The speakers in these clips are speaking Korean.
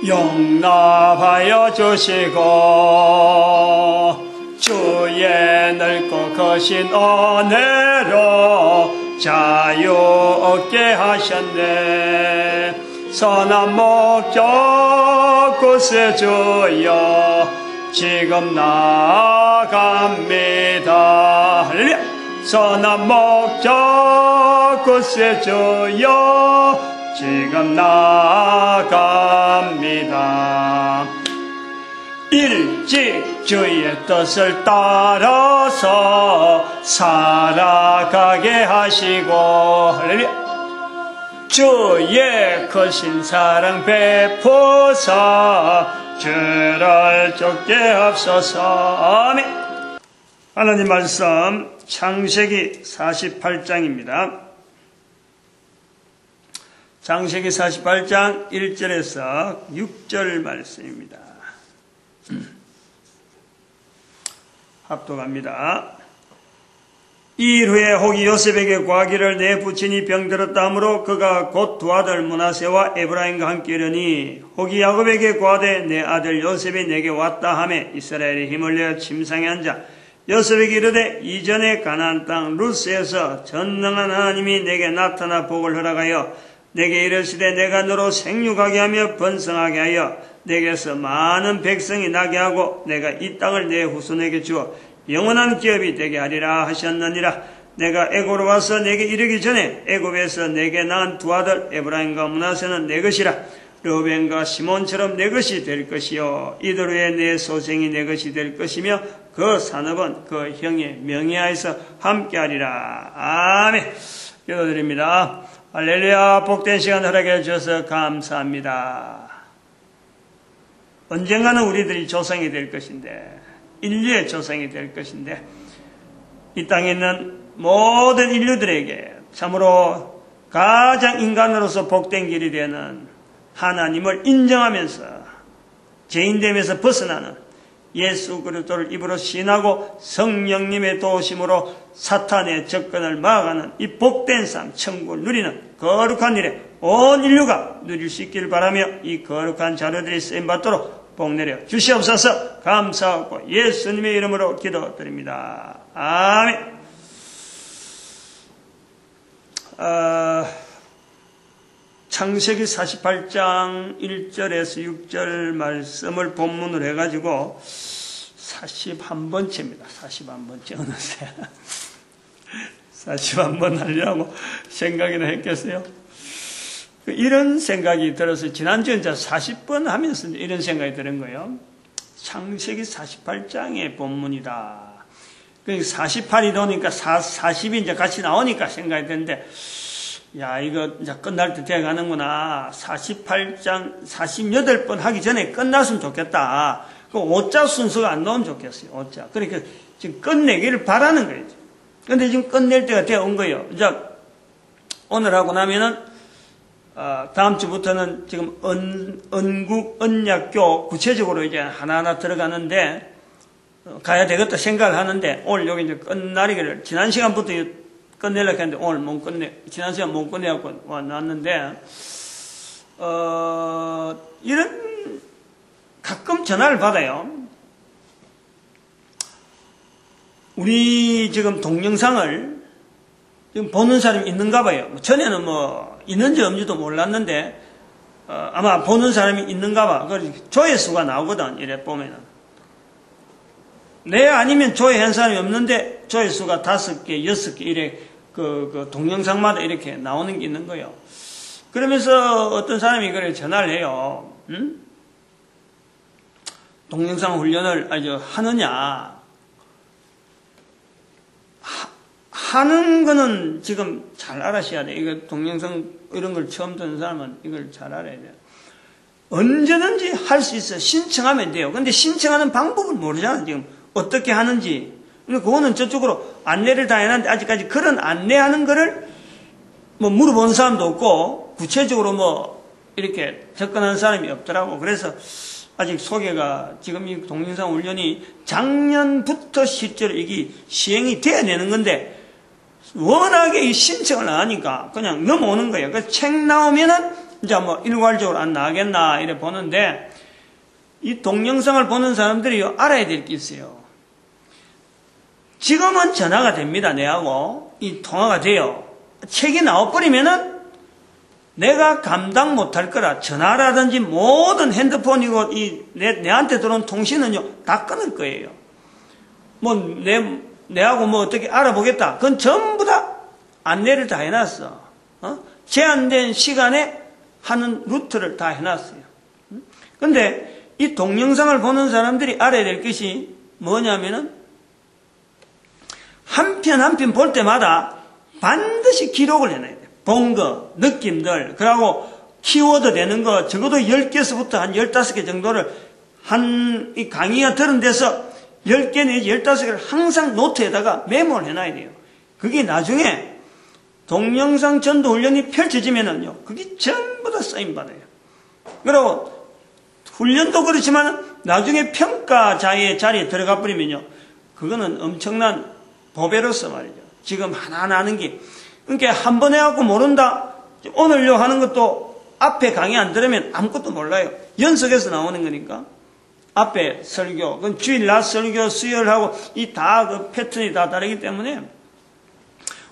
용납하여 주시고 주의 넓고 크신 은혜로 자유 얻게 하셨네. 선한 목적 구세주여 지금 나아갑니다. 할렐루야. 선한 목적 구세주여 지금 나아갑니다. 일찍 주의 뜻을 따라서 살아가게 하시고 할렐루야. 주의 크신 사랑 베푸사 죄를 쫓게 하옵소서. 아멘. 하나님 말씀 창세기 48장입니다. 창세기 48장 1절에서 6절 말씀입니다. 합독합니다. 이 일 후에 혹이 요셉에게 과기를 내 부친이 병들었다 하므로 그가 곧 두 아들 므낫세와 에브라임과 함께 이르니 혹이 야곱에게 과되 내 아들 요셉이 내게 왔다 하매 이스라엘이 힘을 내어 침상에 앉아 요셉에게 이르되 이전에 가나안 땅 루스에서 전능한 하나님이 내게 나타나 복을 허락하여 내게 이르시되 내가 너로 생육하게 하며 번성하게 하여 내게서 많은 백성이 나게 하고 내가 이 땅을 내 후손에게 주어 영원한 기업이 되게 하리라 하셨느니라. 내가 애굽으로 와서 내게 이르기 전에 애굽에서 내게 낳은 두 아들 에브라임과 므낫세는 내 것이라. 르우벤과 시몬처럼 내 것이 될 것이요 이들 후에 내 소생이 내 것이 될 것이며 그 산업은 그 형의 명예하에서 함께하리라. 아멘. 기도드립니다. 할렐루야. 복된 시간 허락해 주셔서 감사합니다. 언젠가는 우리들이 조상이 될 것인데 인류의 조상이 될 것인데 이 땅에 있는 모든 인류들에게 참으로 가장 인간으로서 복된 길이 되는 하나님을 인정하면서 죄인됨에서 벗어나는 예수 그리스도를 입으로 신하고 성령님의 도우심으로 사탄의 접근을 막아가는 이 복된 삶, 천국을 누리는 거룩한 일에 온 인류가 누릴 수 있기를 바라며 이 거룩한 자료들이 쓰임받도록 복 내려 주시옵소서. 감사하고 예수님의 이름으로 기도드립니다. 아멘. 창세기 48장 1절에서 6절 말씀을 본문으로 해가지고 41번째입니다. 41번째 어느새 41번 하려고 생각이나 했겠어요. 이런 생각이 들어서 지난주에 이제 40번 하면서 이런 생각이 드는 거예요. 창세기 48장의 본문이다. 48이 되니까 40이 이제 같이 나오니까 생각이 드는데, 야, 이거 이제 끝날 때 돼가는구나. 48장 48번 하기 전에 끝났으면 좋겠다. 그 5자 순서가 안 나오면 좋겠어요. 5자. 그러니까 지금 끝내기를 바라는 거예요. 근데 지금 끝낼 때가 되어 온 거예요. 이제 오늘 하고 나면은 다음 주부터는 지금 언국 언약교 구체적으로 이제 하나하나 들어가는데 가야 되겠다 생각을 하는데 오늘 여기 이제 끝날이기를 지난 시간부터 끝내려고 했는데 오늘 못 끝내 지난 시간 못 끝내갖고 왔는데 이런 가끔 전화를 받아요. 우리 지금 동영상을 지금 보는 사람이 있는가 봐요. 전에는 있는지 없는지도 몰랐는데, 아마 보는 사람이 있는가 봐. 조회수가 나오거든, 이래 보면은. 내 아니면 조회한 사람이 없는데, 조회수가 5개, 6개, 이래, 동영상마다 이렇게 나오는 게 있는 거예요. 그러면서 어떤 사람이 그래 전화를 해요. 동영상 훈련을 하느냐. 하는 거는 지금 잘 알아셔야 돼. 이거 동영상 이런 걸 처음 듣는 사람은 이걸 잘 알아야 돼요. 언제든지 할 수 있어요. 신청하면 돼요. 근데 신청하는 방법을 모르잖아. 지금 어떻게 하는지. 그거는 저쪽으로 안내를 다 해놨는데 아직까지 그런 안내하는 거를 물어본 사람도 없고 구체적으로 이렇게 접근하는 사람이 없더라고. 그래서 아직 소개가 지금 이 동영상 훈련이 작년부터 실제로 이게 시행이 돼야 되는 건데 워낙에 이 신청을 안 하니까 그냥 넘어오는 거예요. 그 책 나오면은 이제 뭐 일괄적으로 안 나가겠나 이래 보는데, 이 동영상을 보는 사람들이 알아야 될 게 있어요. 지금은 전화가 됩니다. 내하고 이 통화가 돼요. 책이 나와버리면은 내가 감당 못할 거라 전화라든지 모든 핸드폰이고 내한테 들어온 통신은요 다 끊을 거예요. 뭐 내하고 뭐 어떻게 알아보겠다. 그건 전부 다 안내를 다 해놨어. 제한된 시간에 하는 루트를 다 해놨어요. 근데 이 동영상을 보는 사람들이 알아야 될 것이 뭐냐면은 한 편 한 편 볼 때마다 반드시 기록을 해놔야 돼요. 본 거, 느낌들, 그리고 키워드 되는 거, 적어도 10개서부터 한 15개 정도를 이 강의가 들은 데서 10개 내지 15개를 항상 노트에다가 메모를 해놔야 돼요. 그게 나중에 동영상 전도 훈련이 펼쳐지면은요, 그게 전부 다 쓰임받아요. 그리고 훈련도 그렇지만 나중에 평가자의 자리에 들어가 버리면요, 그거는 엄청난 보배로서 말이죠. 지금 하나하나 하는 게. 그러니까 한 번 해갖고 모른다. 오늘요 하는 것도 앞에 강의 안 들으면 아무것도 몰라요. 연속해서 나오는 거니까. 앞에 설교, 그건 주일 낮 설교, 수요일하고 이 다 그 패턴이 다 다르기 때문에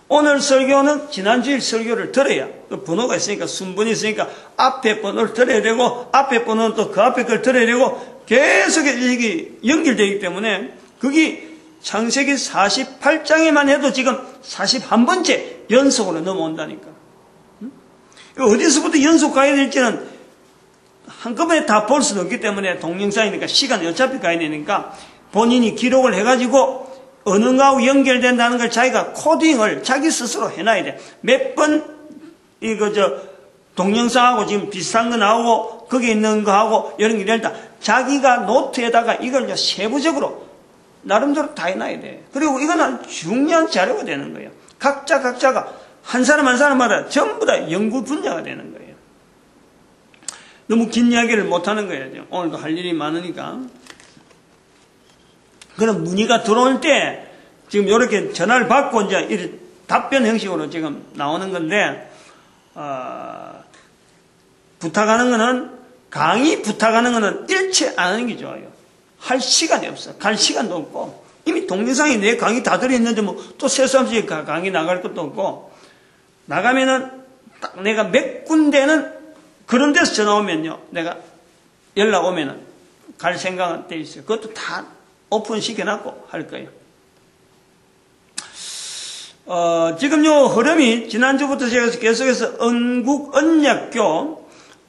오늘 설교는 지난 주일 설교를 들어야 그 번호가 있으니까 순번이 있으니까 앞에 번호를 들어야 되고 앞에 번호는 또 그 앞에 걸 들어야 되고 계속 이게 연결되기 때문에 그게 창세기 48장에만 해도 지금 41번째 연속으로 넘어온다니까. 어디서부터 연속 가야 될지는 한꺼번에 다 볼 수는 없기 때문에 동영상이니까 시간이 어차피 가야 되니까 본인이 기록을 해가지고 어느 거하고 연결된다는 걸 자기가 코딩을 자기 스스로 해놔야 돼. 몇 번 동영상하고 지금 비슷한 거 나오고 거기 있는 거하고 이런 게 된다. 자기가 노트에다가 이걸 세부적으로 나름대로 다 해놔야 돼. 그리고 이거는 중요한 자료가 되는 거예요. 각자가 한 사람 한 사람마다 전부 다 연구 분야가 되는 거예요. 너무 긴 이야기를 못하는 거예요. 오늘도 할 일이 많으니까. 그럼 문의가 들어올 때 지금 이렇게 전화를 받고 이제 이렇게 답변 형식으로 지금 나오는 건데, 부탁하는 거는, 강의 부탁하는 거는 일체 안 하는 게 좋아요. 할 시간이 없어. 갈 시간도 없고. 이미 동영상에 내 강의 다 들어있는데 뭐 또 새삼스레 강의 나갈 것도 없고. 나가면은 딱 내가 몇 군데는 그런 데서 전화 오면요. 내가 연락 오면은 갈 생각은 돼 있어요. 그것도 다 오픈 시켜놨고 할 거예요. 지금 요 흐름이 지난주부터 제가 계속해서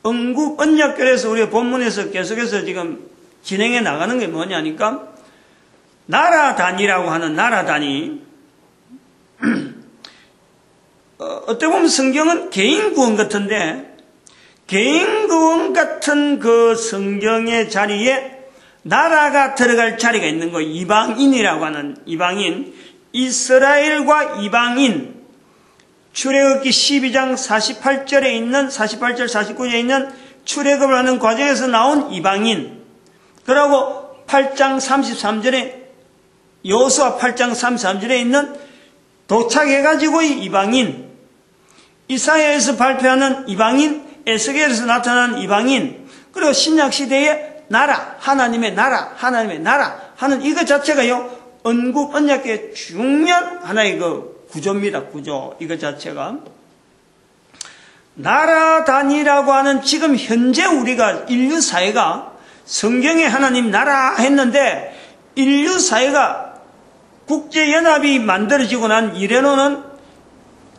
언국언약교에서 우리 본문에서 계속해서 지금 진행해 나가는 게 뭐냐니까, 나라 단위라고 하는 나라 단위. 어떻게 보면 성경은 개인 구원 같은데, 개인 구원 같은 그 성경의 자리에 나라가 들어갈 자리가 있는 거예요. 이방인이라고 하는 이방인. 이스라엘과 이방인. 출애굽기 12장 48절에 있는, 48절 49절에 있는 출애굽을 하는 과정에서 나온 이방인. 그리고 8장 33절에, 여호수아 8장 33절에 있는 도착해가지고의 이방인, 이사야에서 발표하는 이방인, 에스겔에서 나타나는 이방인, 그리고 신약시대의 나라, 하나님의 나라 하는 이거 자체가요, 언국 언약의 중요한 하나의 그 구조입니다. 구조. 이거 자체가. 나라 단위라고 하는 지금 현재 우리가 인류 사회가 성경에 하나님 나라 했는데 인류 사회가 국제연합이 만들어지고 난 이래로는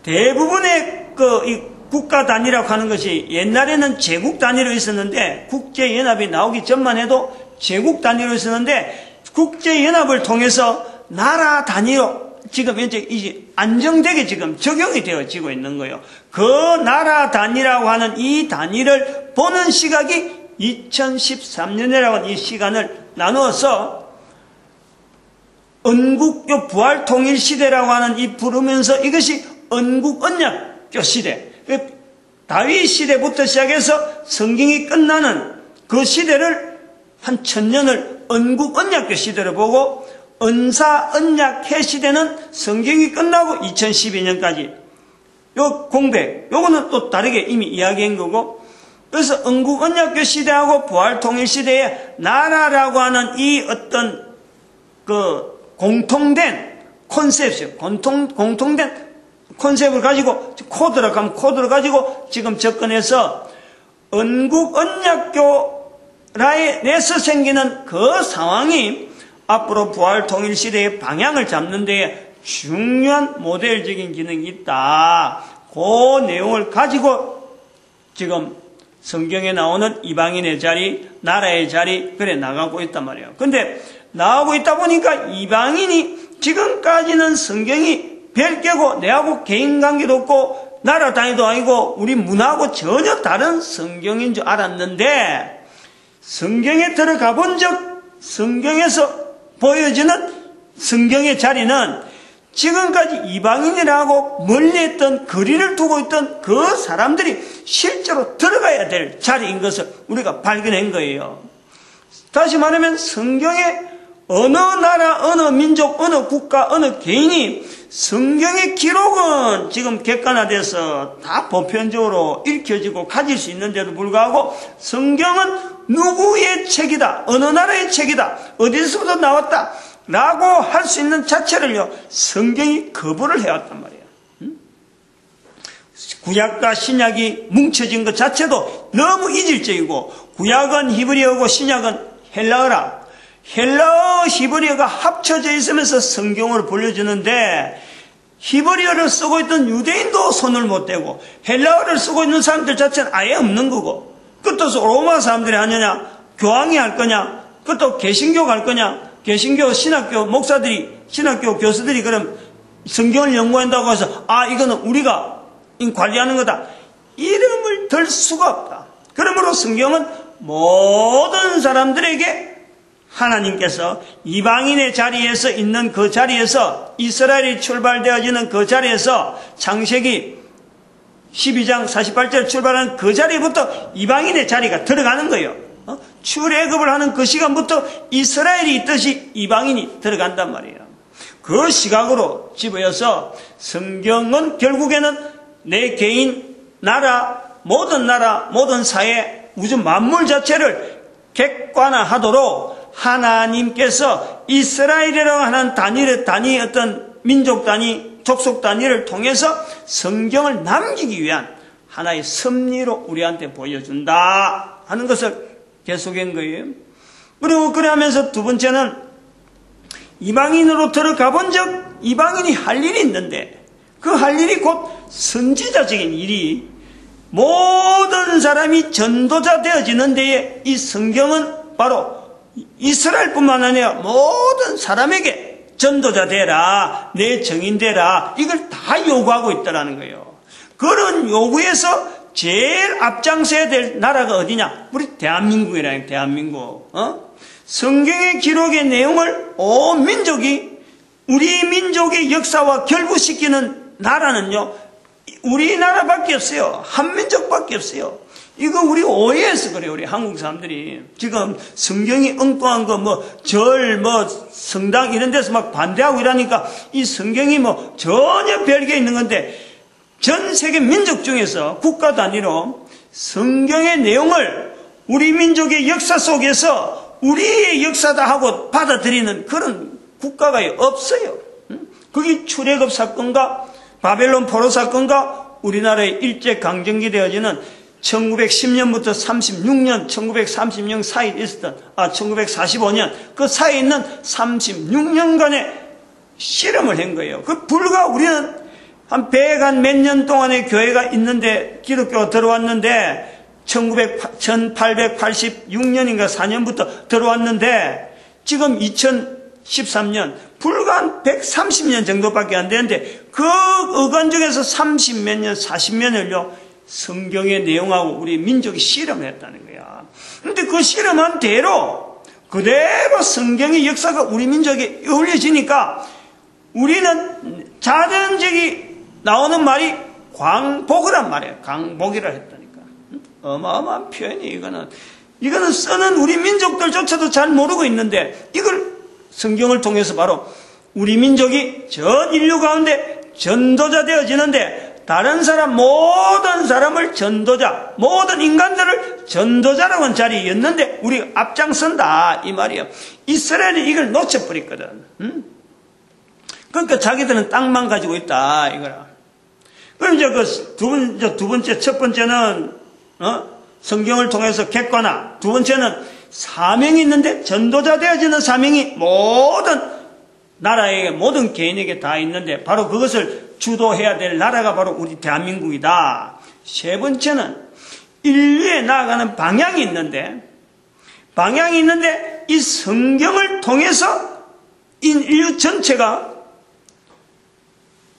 대부분의 이 국가 단위라고 하는 것이 옛날에는 제국 단위로 있었는데 국제연합이 나오기 전만 해도 제국 단위로 있었는데 국제연합을 통해서 나라 단위로 지금 이제 안정되게 지금 적용이 되어지고 있는 거예요. 그 나라 단위라고 하는 이 단위를 보는 시각이 2013년이라고 하는 이 시간을 나누어서 언국교 부활통일시대라고 하는 이 부르면서 이것이 언국언약교 시대, 다윗 시대부터 시작해서 성경이 끝나는 그 시대를 한 1000년을 언국언약교 시대로 보고, 언사언약회 시대는 성경이 끝나고 2012년까지 요 공백, 요거는 또 다르게 이미 이야기한 거고, 그래서 응국언약교 시대하고 부활통일시대의 나라라고 하는 이 어떤 공통된 컨셉이요. 공통된 컨셉을 가지고 코드를 가지고 지금 접근해서 언국언약교라에서 생기는 그 상황이 앞으로 부활통일시대의 방향을 잡는 데에 중요한 모델적인 기능이 있다. 그 내용을 가지고 지금 성경에 나오는 이방인의 자리, 나라의 자리, 그래 나가고 있단 말이에요. 근데 나가고 있다 보니까 이방인이 지금까지는 성경이 별개고 내하고 개인 관계도 없고 나라 단위도 아니고 우리 문화하고 전혀 다른 성경인 줄 알았는데 성경에 들어가 본 적 성경에서 보여지는 성경의 자리는 지금까지 이방인이라고 멀리했던 거리를 두고 있던 그 사람들이 실제로 들어가야 될 자리인 것을 우리가 발견한 거예요. 다시 말하면 성경에 어느 나라, 어느 민족, 어느 국가, 어느 개인이 성경의 기록은 지금 객관화돼서 다 보편적으로 읽혀지고 가질 수 있는데도 불구하고 성경은 누구의 책이다, 어느 나라의 책이다, 어디서부터 나왔다 라고 할 수 있는 자체를요 성경이 거부를 해왔단 말이에요. 구약과 신약이 뭉쳐진 것 자체도 너무 이질적이고 구약은 히브리어고 신약은 헬라어라. 헬라어 히브리어가 합쳐져 있으면서 성경을 불려주는데 히브리어를 쓰고 있던 유대인도 손을 못 대고 헬라어를 쓰고 있는 사람들 자체는 아예 없는 거고 그것도 로마 사람들이 하느냐 교황이 할 거냐 그것도 개신교가 할 거냐 개신교 신학교 목사들이 신학교 교수들이 그럼 성경을 연구한다고 해서 이거는 우리가 관리하는 거다 이름을 들 수가 없다. 그러므로 성경은 모든 사람들에게 하나님께서 이방인의 자리에서 있는 그 자리에서 이스라엘이 출발되어지는 그 자리에서 창세기 12장 48절 출발하는 그 자리부터 이방인의 자리가 들어가는 거예요. 출애굽을 하는 그 시간부터 이스라엘이 있듯이 이방인이 들어간단 말이에요. 그 시각으로 집어여서 성경은 결국에는 내 개인, 나라, 모든 사회, 우주 만물 자체를 객관화하도록 하나님께서 이스라엘이라고 하는 단위 어떤 민족 단위, 족속 단위를 통해서 성경을 남기기 위한 하나의 섭리로 우리한테 보여준다 하는 것을 계속한 거예요. 그리고 그러면서 두 번째는 이방인으로 들어가 본 적 이방인이 할 일이 있는데 그 할 일이 곧 선지자적인 일이 모든 사람이 전도자 되어지는 데에 이 성경은 바로 이스라엘뿐만 아니라 모든 사람에게 전도자 되라, 내 증인 되라 이걸 다 요구하고 있다라는 거예요. 그런 요구에서 제일 앞장서야 될 나라가 어디냐? 우리 대한민국이라는 대한민국. 성경의 기록의 내용을 온 민족이 우리 민족의 역사와 결부시키는 나라는요 우리나라밖에 없어요. 한민족밖에 없어요. 이거 우리 오해해서 그래요. 우리 한국 사람들이 지금 성경이 엉뚱한 거 절 성당 이런 데서 막 반대하고 이러니까 이 성경이 전혀 별개 있는 건데 전 세계 민족 중에서 국가 단위로 성경의 내용을 우리 민족의 역사 속에서 우리의 역사다 하고 받아들이는 그런 국가가 없어요. 그게 출애굽 사건과 바벨론 포로 사건과 우리나라의 일제강점기 되어지는 1910년부터 36년, 1930년 사이에 있었던, 1945년, 그 사이에 있는 36년간의 실험을 한 거예요. 불과 우리는 한 100몇 년 동안의 교회가 있는데, 기독교가 들어왔는데, 1886년인가 4년부터 들어왔는데, 지금 2013년, 불과 한 130년 정도밖에 안 되는데, 그 어간 중에서 30몇 년, 40년을요, 성경의 내용하고 우리 민족이 실험했다는 거야. 그런데 그 실험한 대로 그대로 성경의 역사가 우리 민족에 어울려지니까 우리는 자연적이 나오는 말이 광복이란 말이에요. 광복이라 했다니까. 어마어마한 표현이 이거는 쓰는 우리 민족들조차도 잘 모르고 있는데 이걸 성경을 통해서 바로 우리 민족이 전 인류 가운데 전도자 되어지는데 다른 사람, 모든 사람을 전도자, 모든 인간들을 전도자라고 하는 자리였는데 우리가 앞장선다 이 말이에요. 이스라엘이 이걸 놓쳐버렸거든. 그러니까 자기들은 땅만 가지고 있다 이거라. 그럼 이제 두 번째, 첫 번째는 성경을 통해서 객관화. 두 번째는 사명이 있는데 전도자 되어지는 사명이 모든 나라에게, 모든 개인에게 다 있는데 바로 그것을 주도해야 될 나라가 바로 우리 대한민국이다. 세 번째는 인류에 나아가는 방향이 있는데 이 성경을 통해서 인류 전체가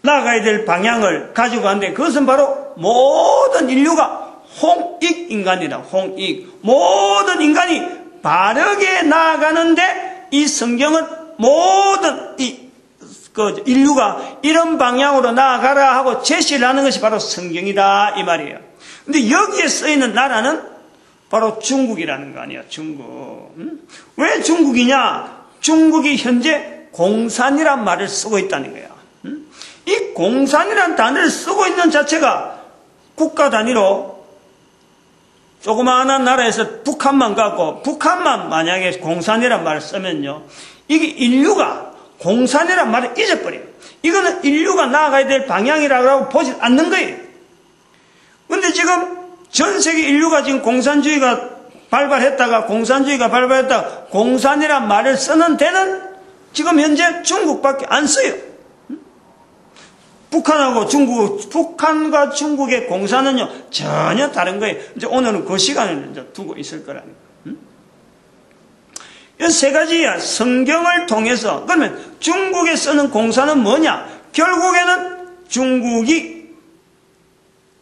나아가야 될 방향을 가지고 가는데 그것은 바로 모든 인류가 홍익인간이다. 홍익. 모든 인간이 바르게 나아가는데 이 성경은 모든 인류가 이런 방향으로 나아가라 하고 제시를 하는 것이 바로 성경이다 이 말이에요. 근데 여기에 쓰이는 나라는 바로 중국이라는 거 아니야. 중국. 왜 중국이냐? 중국이 현재 공산이란 말을 쓰고 있다는 거야. 이 공산이란 단어를 쓰고 있는 자체가 국가 단위로 조그마한 나라에서 북한만 갖고 북한만 만약에 공산이란 말을 쓰면요, 이게 인류가 공산이란 말을 잊어버려요. 이거는 인류가 나아가야 될 방향이라고 보지 않는 거예요. 근데 지금 전 세계 인류가 지금 공산주의가 발발했다가 공산이란 말을 쓰는 데는 지금 현재 중국밖에 안 써요. 북한과 중국의 공산은요, 전혀 다른 거예요. 이제 오늘은 그 시간을 이제 두고 있을 거라는 거예요. 이 세 가지야. 성경을 통해서. 그러면 중국에 쓰는 공산은 뭐냐? 결국에는 중국이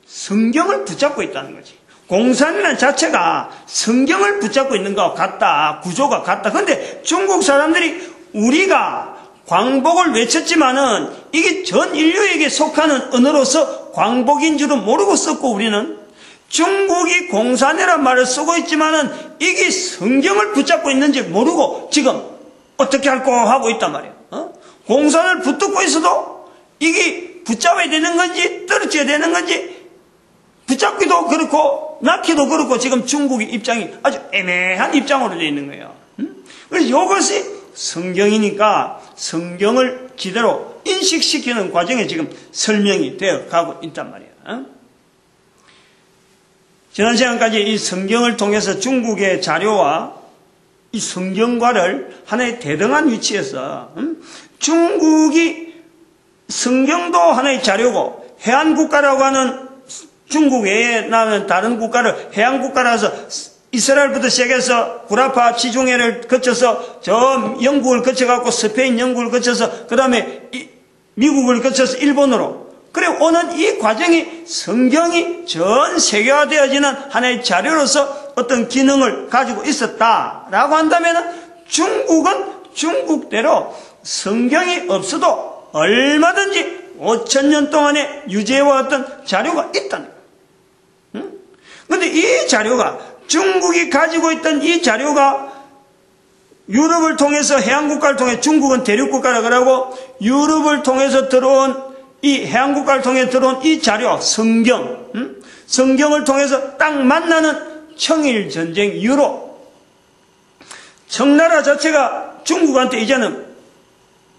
성경을 붙잡고 있다는 거지. 공산이라는 자체가 성경을 붙잡고 있는 것과 같다. 구조가 같다. 그런데 중국 사람들이 우리가 광복을 외쳤지만은 이게 전 인류에게 속하는 언어로서 광복인 줄은 모르고 썼고, 우리는 중국이 공산이라는 말을 쓰고 있지만은 이게 성경을 붙잡고 있는지 모르고 지금 어떻게 할까 하고 있단 말이에요. 공산을 붙잡고 있어도 이게 붙잡아야 되는 건지 떨어져야 되는 건지, 붙잡기도 그렇고 낳기도 그렇고 지금 중국의 입장이 아주 애매한 입장으로 되어 있는 거예요. 그래서 이것이 성경이니까 성경을 제대로 인식시키는 과정에 지금 설명이 되어 가고 있단 말이에요. 지난 시간까지 이 성경을 통해서 중국의 자료와 이 성경과를 하나의 대등한 위치에서, 중국이 성경도 하나의 자료고 해안국가라고 하는 중국 외에 나는 다른 국가를 해안국가라서 이스라엘부터 시작해서 구라파 지중해를 거쳐서 저 영국을 거쳐갖고 스페인 영국을 거쳐서 그 다음에 미국을 거쳐서 일본으로, 그래 오는 이 과정이 성경이 전 세계화되어지는 하나의 자료로서 어떤 기능을 가지고 있었다라고 한다면 중국은 중국대로 성경이 없어도 얼마든지 5000년 동안의 유죄와 어떤 자료가 있다는 거예요. 그런데 이 자료가, 중국이 가지고 있던 이 자료가 유럽을 통해서 해안국가를 통해, 중국은 대륙국가라 그러고 유럽을 통해서 들어온 이 해안국가를 통해 들어온 이 자료, 성경을 통해서 딱 만나는 청일전쟁 이후로 청나라 자체가 중국한테 이제는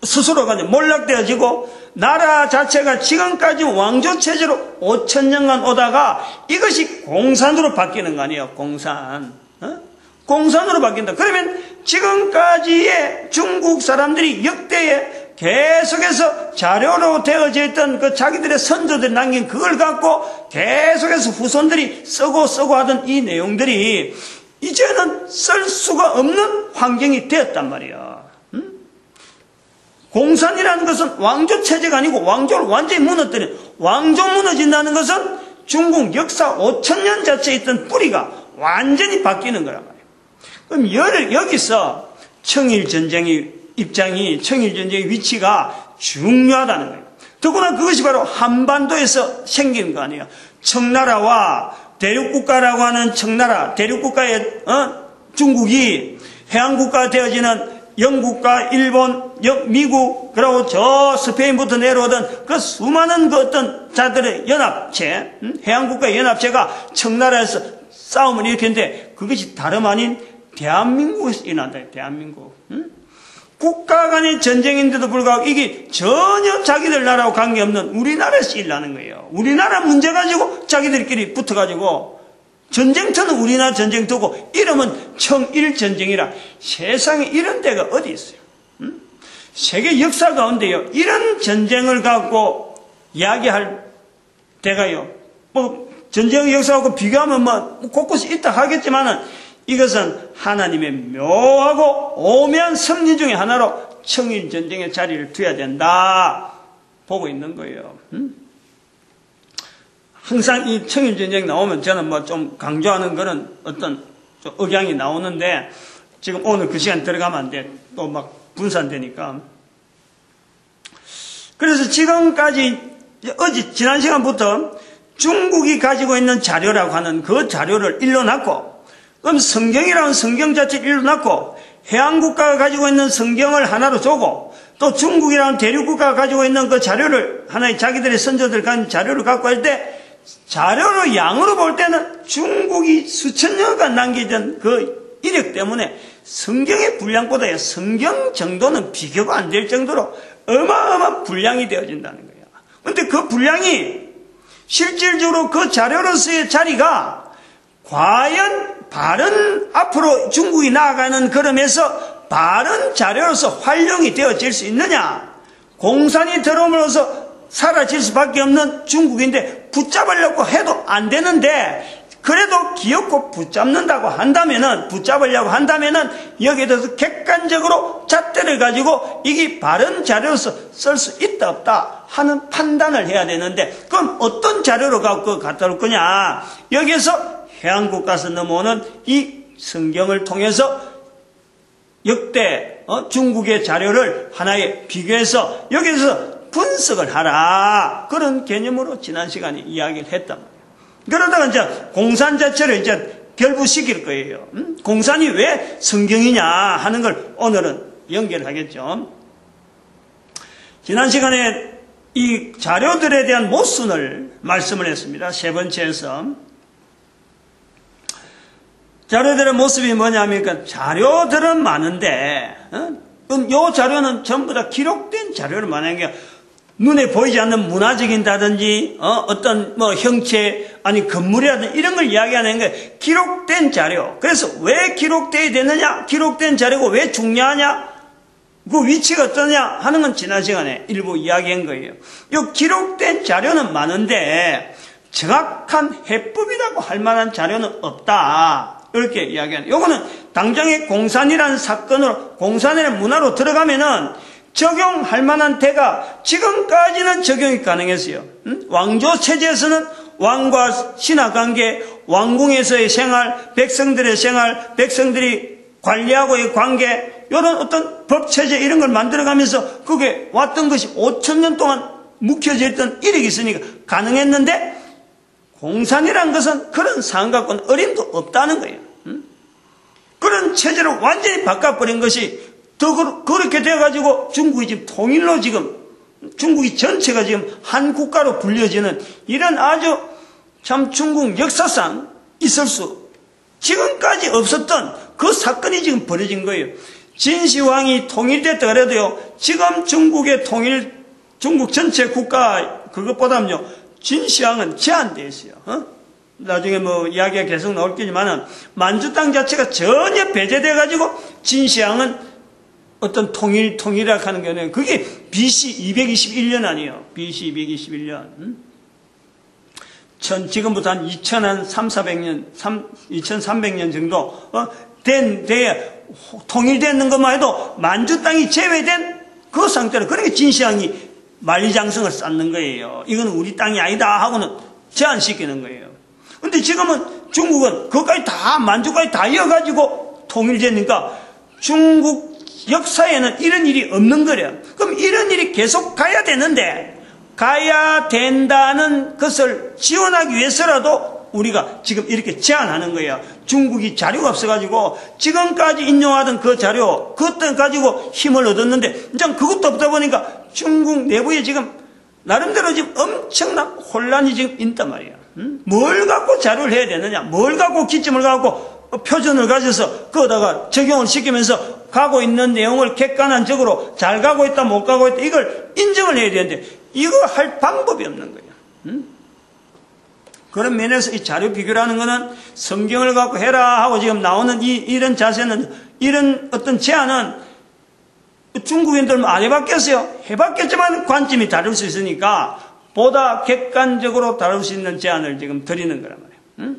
스스로가 몰락되어지고, 나라 자체가 지금까지 왕조체제로 5000년간 오다가 이것이 공산으로 바뀌는 거 아니에요. 공산으로 바뀐다. 그러면 지금까지의 중국 사람들이 역대에 계속해서 자료로 되어져 있던 그 자기들의 선조들이 남긴 그걸 갖고 계속해서 후손들이 쓰고 하던 이 내용들이 이제는 쓸 수가 없는 환경이 되었단 말이야. 공산이라는 것은 왕조 체제가 아니고 왕조를 완전히 무너뜨린, 왕조 무너진다는 것은 중국 역사 5000년 자체에 있던 뿌리가 완전히 바뀌는 거란 말이에요. 그럼 여기서 청일전쟁의 입장이, 청일전쟁의 위치가 중요하다는 거예요. 더구나 그것이 바로 한반도에서 생긴 거 아니에요. 청나라와 대륙국가라고 하는 청나라, 대륙국가의 중국이 해안국가 되어지는 영국과 일본, 미국, 그리고 저 스페인부터 내려오던 그 수많은 그 어떤 자들의 연합체, 해양국가의 연합체가 청나라에서 싸움을 일으켰는데 그것이 다름 아닌 대한민국에서 일어난다. 대한민국. 국가 간의 전쟁인데도 불구하고 이게 전혀 자기들 나라하고 관계없는 우리나라에서 일어나는 거예요. 우리나라 문제 가지고 자기들끼리 붙어가지고 전쟁터는 우리나라 전쟁터고 이름은 청일전쟁이라. 세상에 이런 데가 어디 있어요? 세계 역사 가운데요, 이런 전쟁을 갖고 이야기할 때가요, 뭐 전쟁의 역사하고 비교하면 뭐 곳곳이 있다 하겠지만은 이것은 하나님의 묘하고 오묘한 섭리 중에 하나로 청일전쟁의 자리를 둬야 된다 보고 있는 거예요. 항상 이 청일전쟁 나오면 저는 뭐 좀 강조하는 그런 어떤 좀 억양이 나오는데 지금 오늘 그 시간 들어가면 안 돼. 또 막 분산되니까. 그래서 지금까지 지난 시간부터 중국이 가지고 있는 자료라고 하는 그 자료를 일러놨고, 그럼 성경이라는 성경 자체를 일러놨고, 해양국가가 가지고 있는 성경을 하나로 주고, 또 중국이라는 대륙국가가 가지고 있는 그 자료를, 하나의 자기들의 선조들 가진 자료를 갖고 할 때, 자료로 양으로 볼 때는 중국이 수천 년간 남기던 그 이력 때문에 성경의 분량보다 성경 정도는 비교가 안 될 정도로 어마어마한 분량이 되어진다는 거예요. 그런데 그 분량이 실질적으로 그 자료로서의 자리가 과연 바른 앞으로 중국이 나아가는 걸음에서 바른 자료로서 활용이 되어질 수 있느냐? 공산이 들어옴으로써 사라질 수밖에 없는 중국인데 붙잡으려고 해도 안 되는데, 그래도 기어코 붙잡는다고 한다면은, 붙잡으려고 한다면은 여기에 대해서 객관적으로 잣대를 가지고 이게 바른 자료로서 쓸 수 있다 없다 하는 판단을 해야 되는데, 그럼 어떤 자료로 갖고 갖다 놓을 거냐? 여기에서 해양국가에서 넘어오는 이 성경을 통해서 역대 중국의 자료를 하나에 비교해서 여기서 분석을 하라, 그런 개념으로 지난 시간에 이야기를 했단 말이에요. 그러다가 이제 공산 자체를 이제 결부시킬 거예요. 공산이 왜 성경이냐 하는 걸 오늘은 연결하겠죠. 지난 시간에 이 자료들에 대한 모순을 말씀을 했습니다. 세 번째에서 자료들의 모습이 뭐냐면, 자료들은 많은데 이 자료는 전부 다 기록된 자료를 말하는 게, 눈에 보이지 않는 문화적인다든지 어떤 뭐 형체 아니 건물이라든지 이런 걸 이야기하는 게 기록된 자료. 그래서 왜 기록되어야 되느냐, 기록된 자료가 왜 중요하냐, 그 위치가 어떠냐 하는 건 지난 시간에 일부 이야기한 거예요. 이 기록된 자료는 많은데 정확한 해법이라고 할 만한 자료는 없다, 이렇게 이야기하는. 요거는 당장의 공산이라는 사건으로, 공산이라는 문화로 들어가면은 적용할 만한 대가 지금까지는 적용이 가능했어요. 왕조 체제에서는 왕과 신하 관계, 왕궁에서의 생활, 백성들의 생활, 백성들이 관리하고의 관계, 이런 어떤 법 체제 이런 걸 만들어가면서 그게 왔던 것이 5,000년 동안 묵혀져 있던 이력이 있으니까 가능했는데, 공산이라는 것은 그런 상관권 어림도 없다는 거예요. 그런 체제를 완전히 바꿔버린 것이 더 그렇게 돼가지고 중국이 지금 통일로 지금 중국이 전체가 지금 한 국가로 불려지는 이런 아주 참 중국 역사상 있을 수 지금까지 없었던 그 사건이 지금 벌어진 거예요. 진시황이 통일됐다 그래도요, 지금 중국의 통일, 중국 전체 국가 그것보다는요, 진시황은 제한되어 있어요. 나중에 뭐 이야기가 계속 나올 거지만은 만주 땅 자체가 전혀 배제돼가지고 진시황은 어떤 통일이라고 하는 경우는 그게 BC 221년 아니에요. BC 221년. 지금부터 한 2300년 정도 돼야 통일되는 것만 해도 만주 땅이 제외된 그 상태로, 그러니까 진시황이 만리장성을 쌓는 거예요. 이건 우리 땅이 아니다 하고는 제한시키는 거예요. 근데 지금은 중국은 그것까지 다, 만주까지 다 이어가지고 통일되니까 중국 역사에는 이런 일이 없는 거래요. 그럼 이런 일이 계속 가야 되는데, 가야 된다는 것을 지원하기 위해서라도 우리가 지금 이렇게 제안하는 거예요. 중국이 자료가 없어가지고 지금까지 인용하던 그 자료, 그것 가지고 힘을 얻었는데 이제 그것도 없다 보니까 중국 내부에 지금 나름대로 지금 엄청난 혼란이 지금 있단 말이에요. 뭘 갖고 자료를 해야 되느냐, 뭘 갖고 기점을 갖고 표준을 가져서 거기다가 적용을 시키면서 가고 있는 내용을 객관적으로 잘 가고 있다 못 가고 있다 이걸 인정을 해야 되는데 이거 할 방법이 없는 거예요. 그런 면에서 이 자료 비교라는 거는 성경을 갖고 해라 하고 지금 나오는 이런 자세는, 이런 어떤 제안은 중국인들은 안 해봤겠어요. 해봤겠지만 관점이 다를 수 있으니까 보다 객관적으로 다룰 수 있는 제안을 지금 드리는 거란 말이에요.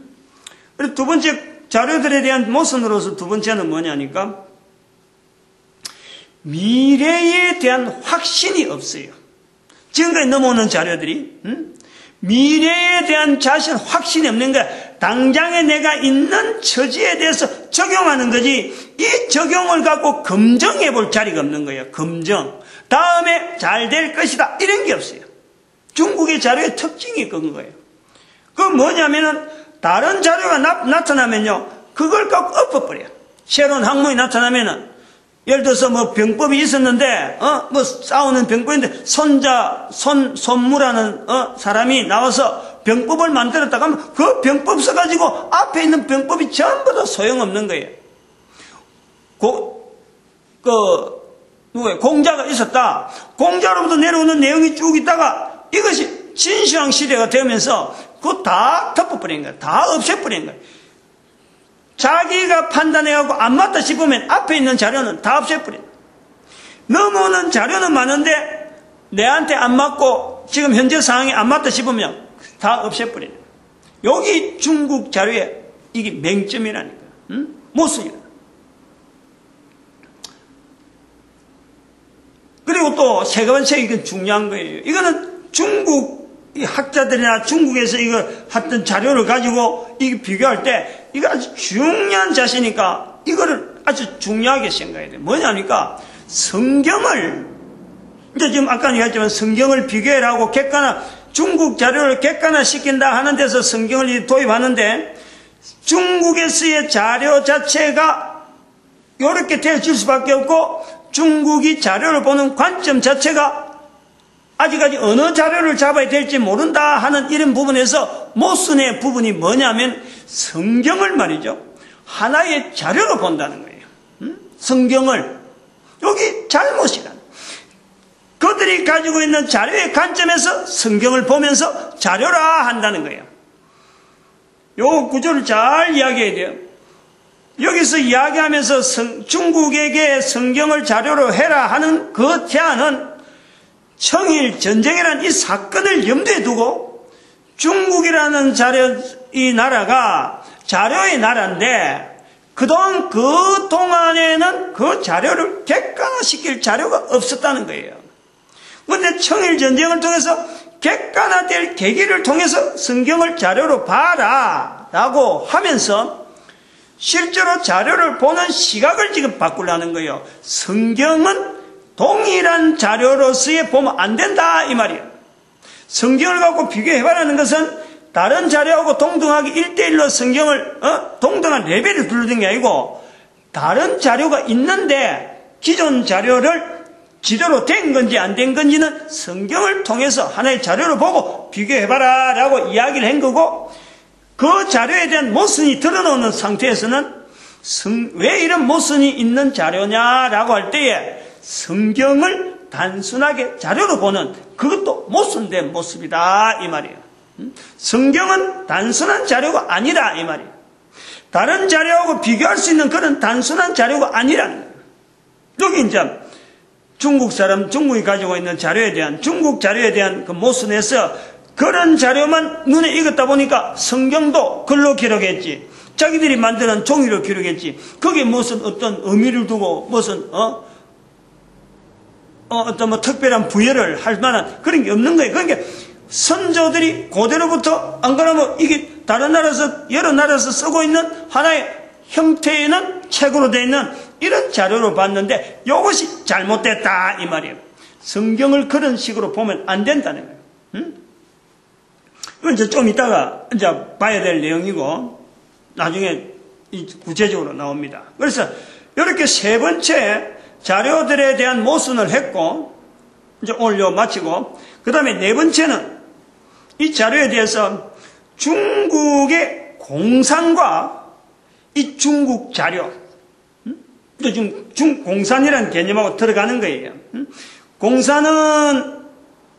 그리고 두 번째 자료들에 대한 모순으로서 두 번째는 뭐냐니까 미래에 대한 확신이 없어요. 지금까지 넘어오는 자료들이 미래에 대한 자신 확신이 없는 거야. 당장에 내가 있는 처지에 대해서 적용하는 거지 이 적용을 갖고 검증해 볼 자리가 없는 거예요. 검증. 다음에 잘 될 것이다 이런 게 없어요. 중국의 자료의 특징이 그런 거예요. 그건 뭐냐면은 다른 자료가 나타나면요 그걸 갖고 엎어버려요. 새로운 학문이 나타나면은 예를 들어서 뭐 병법이 있었는데 뭐 싸우는 병법인데 손무라는 사람이 나와서 병법을 만들었다가 하면 그 병법 써가지고 앞에 있는 병법이 전부 다 소용없는 거예요. 공자가 있었다. 공자로부터 내려오는 내용이 쭉 있다가 이것이 진시황 시대가 되면서 그거 다 덮어버린 거야. 다 없애버린 거야. 자기가 판단해갖고 안 맞다 싶으면 앞에 있는 자료는 다 없애버린 거야. 넘어오는 자료는 많은데 내한테 안 맞고 지금 현재 상황에 안 맞다 싶으면 다 없애버린 거야. 여기 중국 자료에 이게 맹점이라니까. 모순이다. 그리고 또 세 번째 이건 중요한 거예요. 이거는 중국 학자들이나 중국에서 이거 했던 자료를 가지고 이거 비교할 때 이거 아주 중요한 자세니까 이거를 아주 중요하게 생각해야 돼요. 뭐냐니까 성경을 이제 지금 아까 얘기했지만 성경을 비교해라고 중국 자료를 객관화 시킨다 하는 데서 성경을 도입하는데 중국에서의 자료 자체가 이렇게 되어질 수밖에 없고 중국이 자료를 보는 관점 자체가 아직까지 어느 자료를 잡아야 될지 모른다 하는 이런 부분에서 모순의 부분이 뭐냐면 성경을 말이죠. 하나의 자료로 본다는 거예요. 성경을. 여기 잘못이란. 그들이 가지고 있는 자료의 관점에서 성경을 보면서 자료라 한다는 거예요. 요 구조를 잘 이야기해야 돼요. 여기서 이야기하면서 중국에게 성경을 자료로 해라 하는 그 제안은 청일 전쟁이라는 이 사건을 염두에 두고 중국이라는 이 나라가 자료의 나라인데 그동안에는 그 자료를 객관화시킬 자료가 없었다는 거예요. 그런데 청일 전쟁을 통해서 객관화될 계기를 통해서 성경을 자료로 봐라 라고 하면서 실제로 자료를 보는 시각을 지금 바꾸려는 거예요. 성경은 동일한 자료로서의 보면 안 된다 이 말이에요. 성경을 갖고 비교해봐라는 것은 다른 자료하고 동등하게 1:1로 성경을 동등한 레벨을 두르는 게 아니고 다른 자료가 있는데 기존 자료를 제대로 된 건지 안 된 건지는 성경을 통해서 하나의 자료를 보고 비교해봐라 라고 이야기를 한 거고 그 자료에 대한 모순이 드러나는 상태에서는 왜 이런 모순이 있는 자료냐라고 할 때에 성경을 단순하게 자료로 보는 그것도 모순된 모습이다 이 말이에요. 성경은 단순한 자료가 아니라 이 말이에요. 다른 자료하고 비교할 수 있는 그런 단순한 자료가 아니라는 거예요. 여기 이제 중국이 가지고 있는 자료에 대한 중국 자료에 대한 그 모순에서 그런 자료만 눈에 익었다 보니까 성경도 글로 기록했지. 자기들이 만드는 종이로 기록했지. 거기에 무슨 어떤 의미를 두고 무슨 어떤 뭐 특별한 부여를 할 만한 그런 게 없는 거예요. 그러니까 선조들이 고대로부터 안 그러면 이게 다른 나라에서 여러 나라에서 쓰고 있는 하나의 형태에는 책으로 되어 있는 이런 자료를 봤는데 이것이 잘못됐다 이 말이에요. 성경을 그런 식으로 보면 안 된다는 거예요. 그건 이제 좀 이따가 이제 봐야 될 내용이고, 나중에 구체적으로 나옵니다. 그래서 이렇게 세 번째 자료들에 대한 모순을 했고, 이제 오늘 마치고, 그 다음에 네 번째는 이 자료에 대해서 중국의 공산과 이 중국 자료, 지금 공산이라는 개념하고 들어가는 거예요. 공산은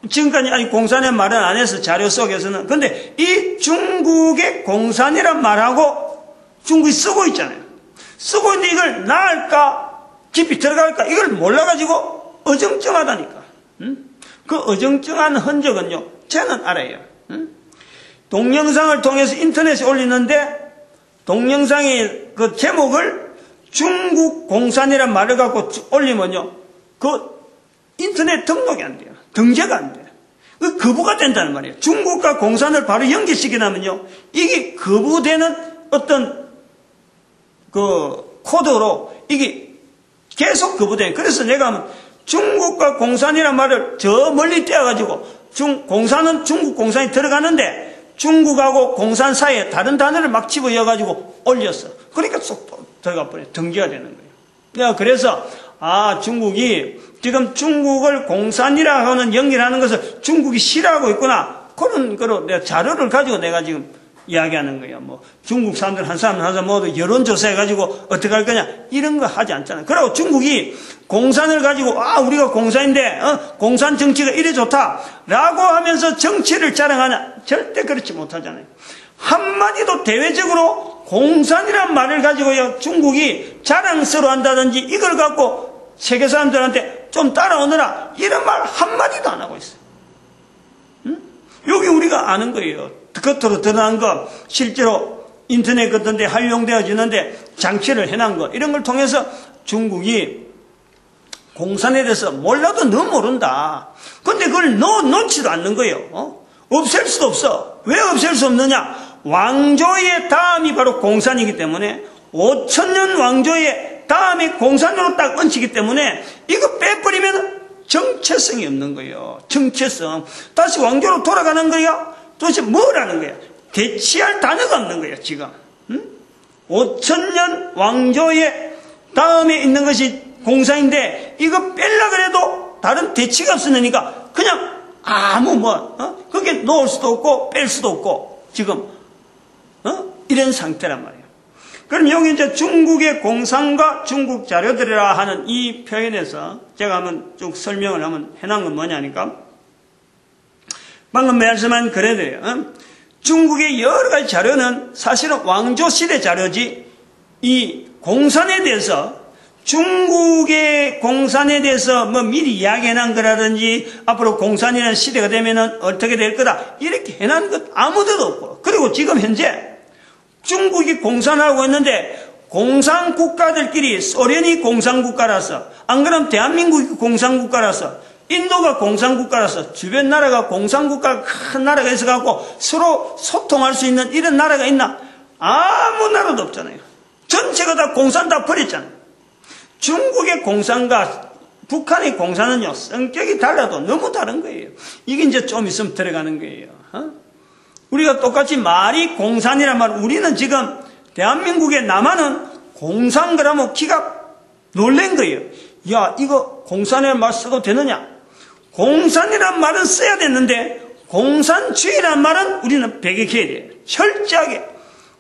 지금까지 아직 공산의 말은 안 해서 자료 속에서는. 근데 이 중국의 공산이란 말하고 중국이 쓰고 있잖아요. 쓰고 있는데 이걸 나을까 깊이 들어갈까 이걸 몰라가지고 어정쩡하다니까. 그 어정쩡한 흔적은요 저는 알아요. 동영상을 통해서 인터넷에 올리는데 동영상의 그 제목을 중국 공산이란 말을 갖고 올리면요 그 인터넷 등록이 안 돼요. 등재가 안 돼요. 그 거부가 된다는 말이에요. 중국과 공산을 바로 연결시키냐면요 이게 거부되는 어떤 그 코드로 이게 계속 거부돼요. 그래서 내가 중국과 공산이란 말을 저 멀리 떼어가지고 공산은 중국 공산이 들어가는데 중국하고 공산 사이에 다른 단어를 막 집어여가지고 올렸어. 그러니까 쏙 들어가 버려요. 등재가 되는 거예요. 내가 그래서 중국이 지금 중국을 공산이라 하는 연결하는 것을 중국이 싫어하고 있구나. 그런 거로 내가 자료를 가지고 내가 지금 이야기하는 거예요. 뭐 중국 사람들 한 사람 모두 여론조사해가지고 어떻게 할 거냐 이런 거 하지 않잖아요. 그리고 중국이 공산을 가지고 우리가 공산인데 공산 정치가 이래 좋다라고 하면서 정치를 자랑하냐 절대 그렇지 못하잖아요. 한마디도 대외적으로 공산이란 말을 가지고요 중국이 자랑스러워한다든지 이걸 갖고 세계 사람들한테 좀 따라오느라 이런 말 한마디도 안 하고 있어요. 여기 우리가 아는 거예요. 겉으로 드러난 거 실제로 인터넷 같은 데 활용되어지는데 장치를 해놓은 거 이런 걸 통해서 중국이 공산에 대해서 몰라도 너무 모른다. 근데 그걸 놓지도 않는 거예요. 없앨 수도 없어. 왜 없앨 수 없느냐? 왕조의 다음이 바로 공산이기 때문에 5천년 왕조의 다음이 공산으로 딱 얹히기 때문에 이거 빼버리면 정체성이 없는 거예요. 정체성. 다시 왕조로 돌아가는 거야. 도대체 뭐라는 거야? 대치할 단어가 없는 거야 지금. 5천년 왕조의 다음에 있는 것이 공산인데 이거 뺄라 그래도 다른 대치가 없으니까 그냥 그게 놓을 수도 없고 뺄 수도 없고 지금 이런 상태란 말이에요. 그럼 여기 이제 중국의 공산과 중국 자료들이라 하는 이 표현에서 제가 한번 쭉 설명을 한번 해놓은 건 뭐냐니까 방금 말씀한 그래도요. 중국의 여러 가지 자료는 사실은 왕조 시대 자료지 이 공산에 대해서 중국의 공산에 대해서 미리 이야기해놓은 거라든지 앞으로 공산이라는 시대가 되면은 어떻게 될 거다 이렇게 해놓은 것 아무데도 없고 그리고 지금 현재 중국이 공산하고 있는데 공산 국가들끼리 소련이 공산 국가라서 안 그러면 대한민국이 공산 국가라서 인도가 공산국가라서 주변 나라가 공산국가가 큰 나라가 있어갖고 서로 소통할 수 있는 이런 나라가 있나? 아무 나라도 없잖아요. 전체가 다 공산 다 버렸잖아요. 중국의 공산과 북한의 공산은요 성격이 달라도 너무 다른 거예요. 이게 이제 좀 있으면 들어가는 거예요. 우리가 똑같이 말이 공산이란 말 우리는 지금 대한민국의 남한은 공산 그러면 기가 놀란 거예요. 야 이거 공산이라는 말 써도 되느냐? 공산이란 말은 써야 되는데 공산주의란 말은 우리는 배격해야 돼요. 철저하게.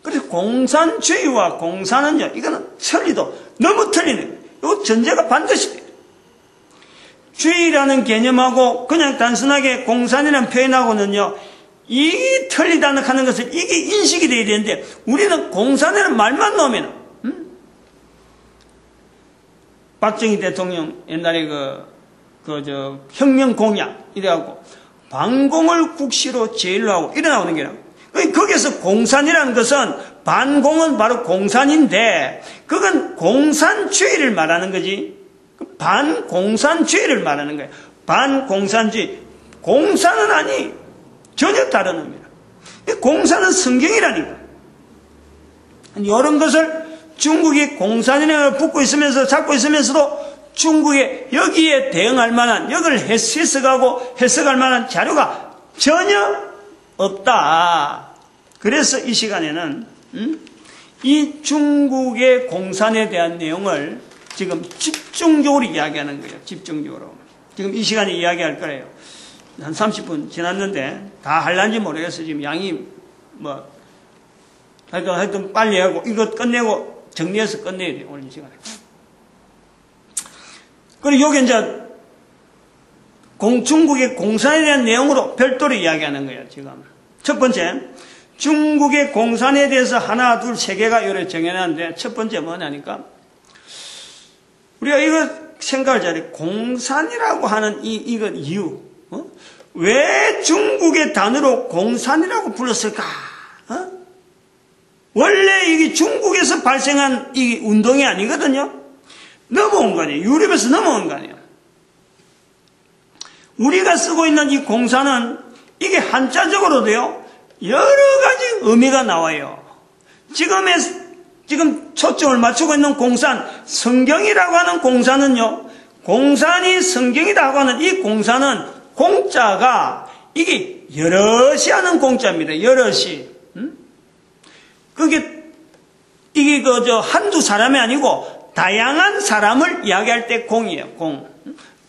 그래서 공산주의와 공산은요 이거는 천리도 너무 틀리는 거예요. 이거 전제가 반드시 돼요. 주의라는 개념하고 그냥 단순하게 공산이라는 표현하고는요 이게 틀리다는 하는 것을 이게 인식이 돼야 되는데 우리는 공산이라는 말만 넣으면 박정희 대통령 옛날에 혁명 공약 이래갖고 반공을 국시로 제일로 하고 이래 나오는 게라. 거기에서 공산이라는 것은 반공은 바로 공산인데 그건 공산주의를 말하는 거지. 반공산주의를 말하는 거예요. 반공산주의. 공산은 아니 전혀 다른 의미라. 공산은 성경이라니까. 이런 것을 중국이 공산이라는 걸 붙고 있으면서 잡고 있으면서도 중국에 여기에 대응할 만한 여기를 해석할 만한 자료가 전혀 없다. 그래서 이 시간에는 이 중국의 공산에 대한 내용을 지금 집중적으로 이야기하는 거예요. 집중적으로. 지금 이 시간에 이야기할 거예요. 한 30분 지났는데 다 할란지 모르겠어요. 지금 양이 하여튼 빨리 하고 이거 끝내고 정리해서 끝내야 돼요. 오늘 이 시간에. 그리고 여기 이제 중국의 공산에 대한 내용으로 별도로 이야기하는 거예요. 지금 첫 번째, 중국의 공산에 대해서 하나, 둘, 세 개가 이렇게 정해놨는데 첫 번째 뭐냐니까 우리가 이거 생각을 잘해. 공산이라고 하는 이거 이유. 왜 중국의 단어로 공산이라고 불렀을까? 원래 이게 중국에서 발생한 이 운동이 아니거든요. 넘어온 거 아니에요. 유럽에서 넘어온 거 아니에요. 우리가 쓰고 있는 이 공산은 이게 한자적으로도요, 여러 가지 의미가 나와요. 지금 초점을 맞추고 있는 공산, 성경이라고 하는 공산은요, 공산이 성경이라고 하는 이 공산은 공자가 이게 여럿이 하는 공자입니다. 여럿이. 이게 한두 사람이 아니고 다양한 사람을 이야기할 때 공이에요. 공.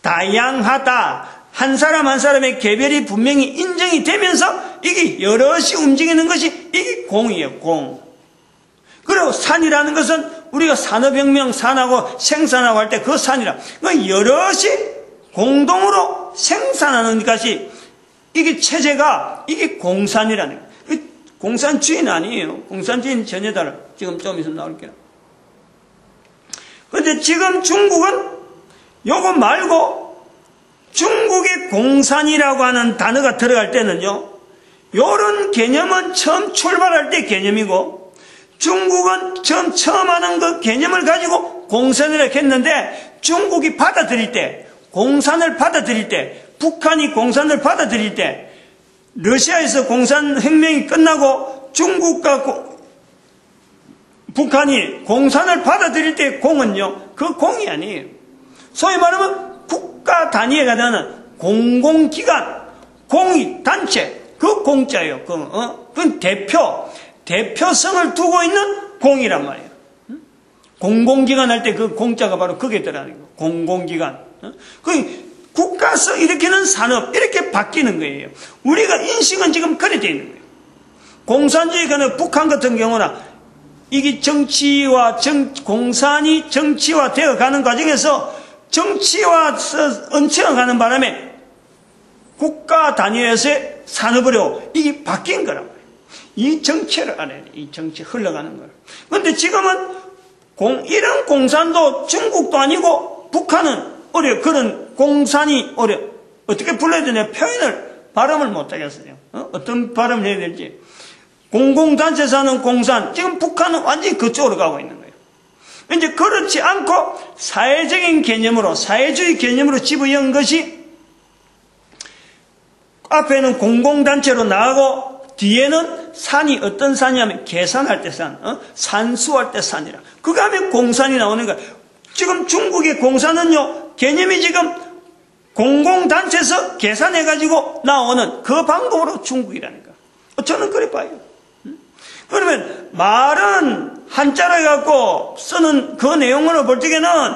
다양하다. 한 사람 한 사람의 개별이 분명히 인정이 되면서 이게 여럿이 움직이는 것이 이게 공이에요. 공. 그리고 산이라는 것은 우리가 산업혁명 산하고 생산하고 할 때 그 산이라. 그러니까 여럿이 공동으로 생산하는 것이 이게 체제가 이게 공산이라는 거예요. 공산주의는 아니에요. 공산주의는 전혀 달라요. 지금 좀 있으면 나올게요. 그런데 지금 중국은 요거 말고 중국의 공산이라고 하는 단어가 들어갈 때는요, 요런 개념은 처음 출발할 때 개념이고, 중국은 처음 하는 그 개념을 가지고 공산이라고 했는데, 중국이 받아들일 때, 공산을 받아들일 때, 북한이 공산을 받아들일 때, 러시아에서 공산혁명이 끝나고 중국과 북한이 공산을 받아들일 때 공은요, 그 공이 아니에요. 소위 말하면 국가 단위에 가는 공공기관, 공이 단체, 그 공자예요. 그건 대표성을 두고 있는 공이란 말이에요. 공공기관 할 때 그 공자가 바로 그게 들어가는 거예요. 공공기관. 국가서 일으키는 산업, 이렇게 바뀌는 거예요. 우리가 인식은 지금 그래 되어 있는 거예요. 공산주의가 북한 같은 경우나 이게 공산이 정치화 되어 가는 과정에서 정치화 얹혀가는 바람에 국가 단위에서의 산업으로 이게 바뀐 거란 말이에요. 이 정체를 알아야 돼요. 이 정체 흘러가는 거예요. 그런데 지금은 이런 공산도 중국도 아니고 북한은 어려워. 그런 공산이 어려워. 어떻게 불러야 되냐. 발음을 못하겠어요. 어떤 발음을 해야 될지. 공공단체에서 하는 공산. 지금 북한은 완전히 그쪽으로 가고 있는 거예요. 이제 그렇지 않고 사회적인 개념으로, 사회주의 개념으로 집어연 것이 앞에는 공공단체로 나가고 뒤에는 산이 어떤 산이냐면 계산할 때 산, 산수할 때 산이라. 그거 하면 공산이 나오는 거예요. 지금 중국의 공산은요, 개념이 지금 공공단체에서 계산해가지고 나오는 그 방법으로 중국이라니까. 저는 그래 봐요. 그러면 말은 한자를 갖고 쓰는 그 내용으로 볼 적에는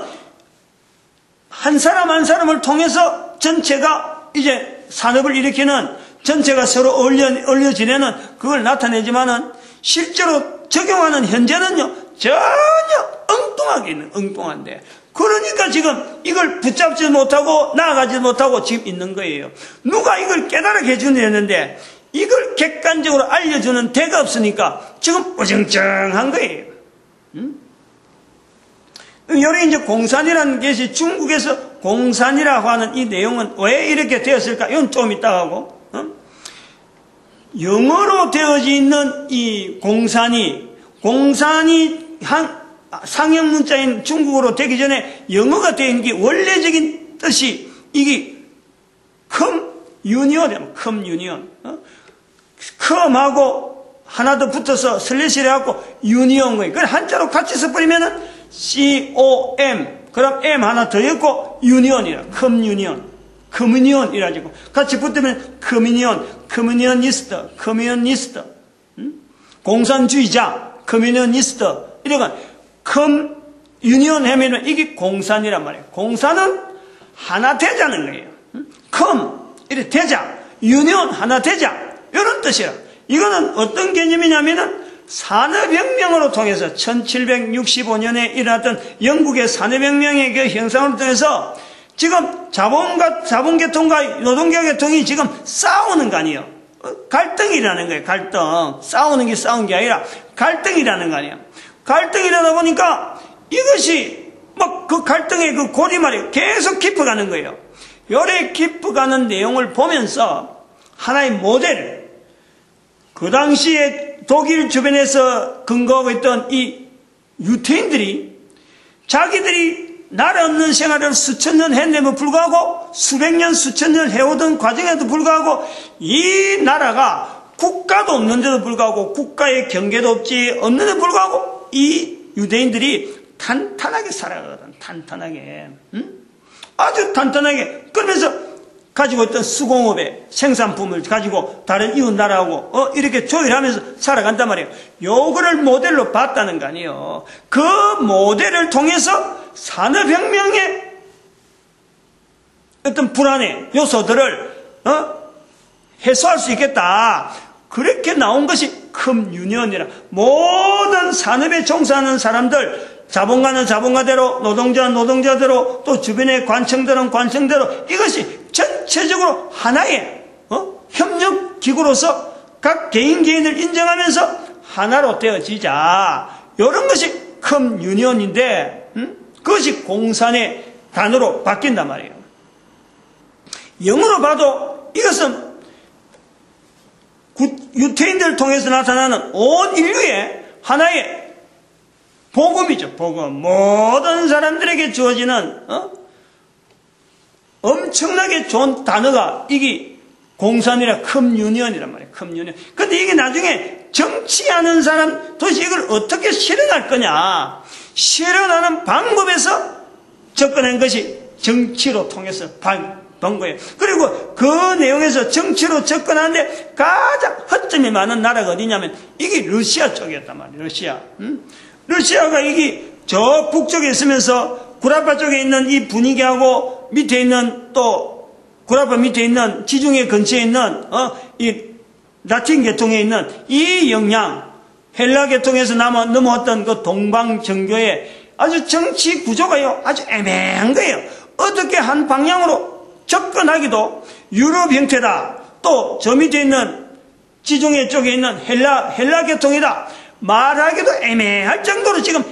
한 사람 한 사람을 통해서 전체가 이제 산업을 일으키는 전체가 서로 어울려 지내는 그걸 나타내지만은 실제로 적용하는 현재는요, 전혀 엉뚱하게 있는, 엉뚱한데. 그러니까 지금 이걸 붙잡지 못하고 나아가지 못하고 지금 있는 거예요. 누가 이걸 깨달게 해주는데 이걸 객관적으로 알려주는 데가 없으니까 지금 어정쩡한 거예요. 여기 이제 공산이라는 것이 중국에서 공산이라고 하는 이 내용은 왜 이렇게 되었을까? 이건 좀 이따 하고. 영어로 되어져 있는 이 공산이 상형 문자인 중국어로 되기 전에 영어가 된 게 원래적인 뜻이 이게 컴유니언이에요. 컴유니언. 컴하고 하나 더 붙어서 슬래시를 해갖고 유니온 거예요. 그걸 한자로 같이 써버리면은 COM. 그럼 M 하나 더 있고 유니언이라. 컴유니언. 커뮤니언이라고 같이 붙으면 커뮤니언니스트, 공산주의자, 커뮤니언니스트 이러니까 유니언 하면은 이게 공산이란 말이에요. 공산은 하나 되자는 거예요. 이렇게 되자, 유니언 하나 되자 이런 뜻이야. 이거는 어떤 개념이냐면은 산업혁명으로 통해서 1765년에 일어났던 영국의 산업혁명의 그 형상을 통해서 지금 자본계통과 노동계통이 지금 싸우는 거 아니에요. 갈등이라는 거예요. 갈등. 싸우는 게 아니라 갈등이라는 거 아니에요. 갈등이라다 보니까 이것이 막 그 갈등의 그 고리말이 계속 깊어가는 거예요. 요래 깊어가는 내용을 보면서 하나의 모델, 그 당시에 독일 주변에서 근거하고 있던 이 유태인들이 자기들이 나라 없는 생활을 수천 년 했는데도 불구하고 수백 년, 수천 년 해오던 과정에도 불구하고 이 나라가 국가도 없는데도 불구하고 국가의 경계도 없는데도 불구하고 이 유대인들이 탄탄하게 살아가거든. 탄탄하게. 아주 탄탄하게. 그러면서 가지고 있던 수공업의 생산품을 가지고 다른 이웃 나라하고 이렇게 조율하면서 살아간단 말이에요. 요거를 모델로 봤다는 거 아니에요. 그 모델을 통해서 산업혁명의 어떤 불안의 요소들을 해소할 수 있겠다. 그렇게 나온 것이 커뮤니언이라. 모든 산업에 종사하는 사람들, 자본가는 자본가대로, 노동자는 노동자대로, 또 주변의 관청들은 관청대로, 이것이 전체적으로 하나의 협력기구로서 각 개인을 인정하면서 하나로 되어지자. 이런 것이 커뮤니언인데 그것이 공산의 단어로 바뀐단 말이에요. 영어로 봐도 이것은 유태인들을 통해서 나타나는 온 인류의 하나의 복음이죠. 복음. 모든 사람들에게 주어지는 엄청나게 좋은 단어가 이게 공산이라 커뮤니언이란 말이에요. 커뮤니언. 근데 이게 나중에 정치하는 사람 도대체 이걸 어떻게 실현할 거냐. 실현하는 방법에서 접근한 것이 정치로 통해서 본 거예요. 그리고 그 내용에서 정치로 접근하는데 가장 허점이 많은 나라가 어디냐면 이게 러시아 쪽이었단 말이에요. 러시아. 러시아가 이게 저 북쪽에 있으면서 구라파 쪽에 있는 이 분위기하고 밑에 있는 또 구라파 밑에 있는 지중해 근처에 있는 이 라틴 계통에 있는 이 영향, 헬라 계통에서 넘어왔던 그 동방 정교의 아주 정치 구조가요 아주 애매한 거예요. 어떻게 한 방향으로 접근하기도 유럽 형태다. 또 저 밑에 있는 지중해 쪽에 있는 헬라 계통이다. 말하기도 애매할 정도로 지금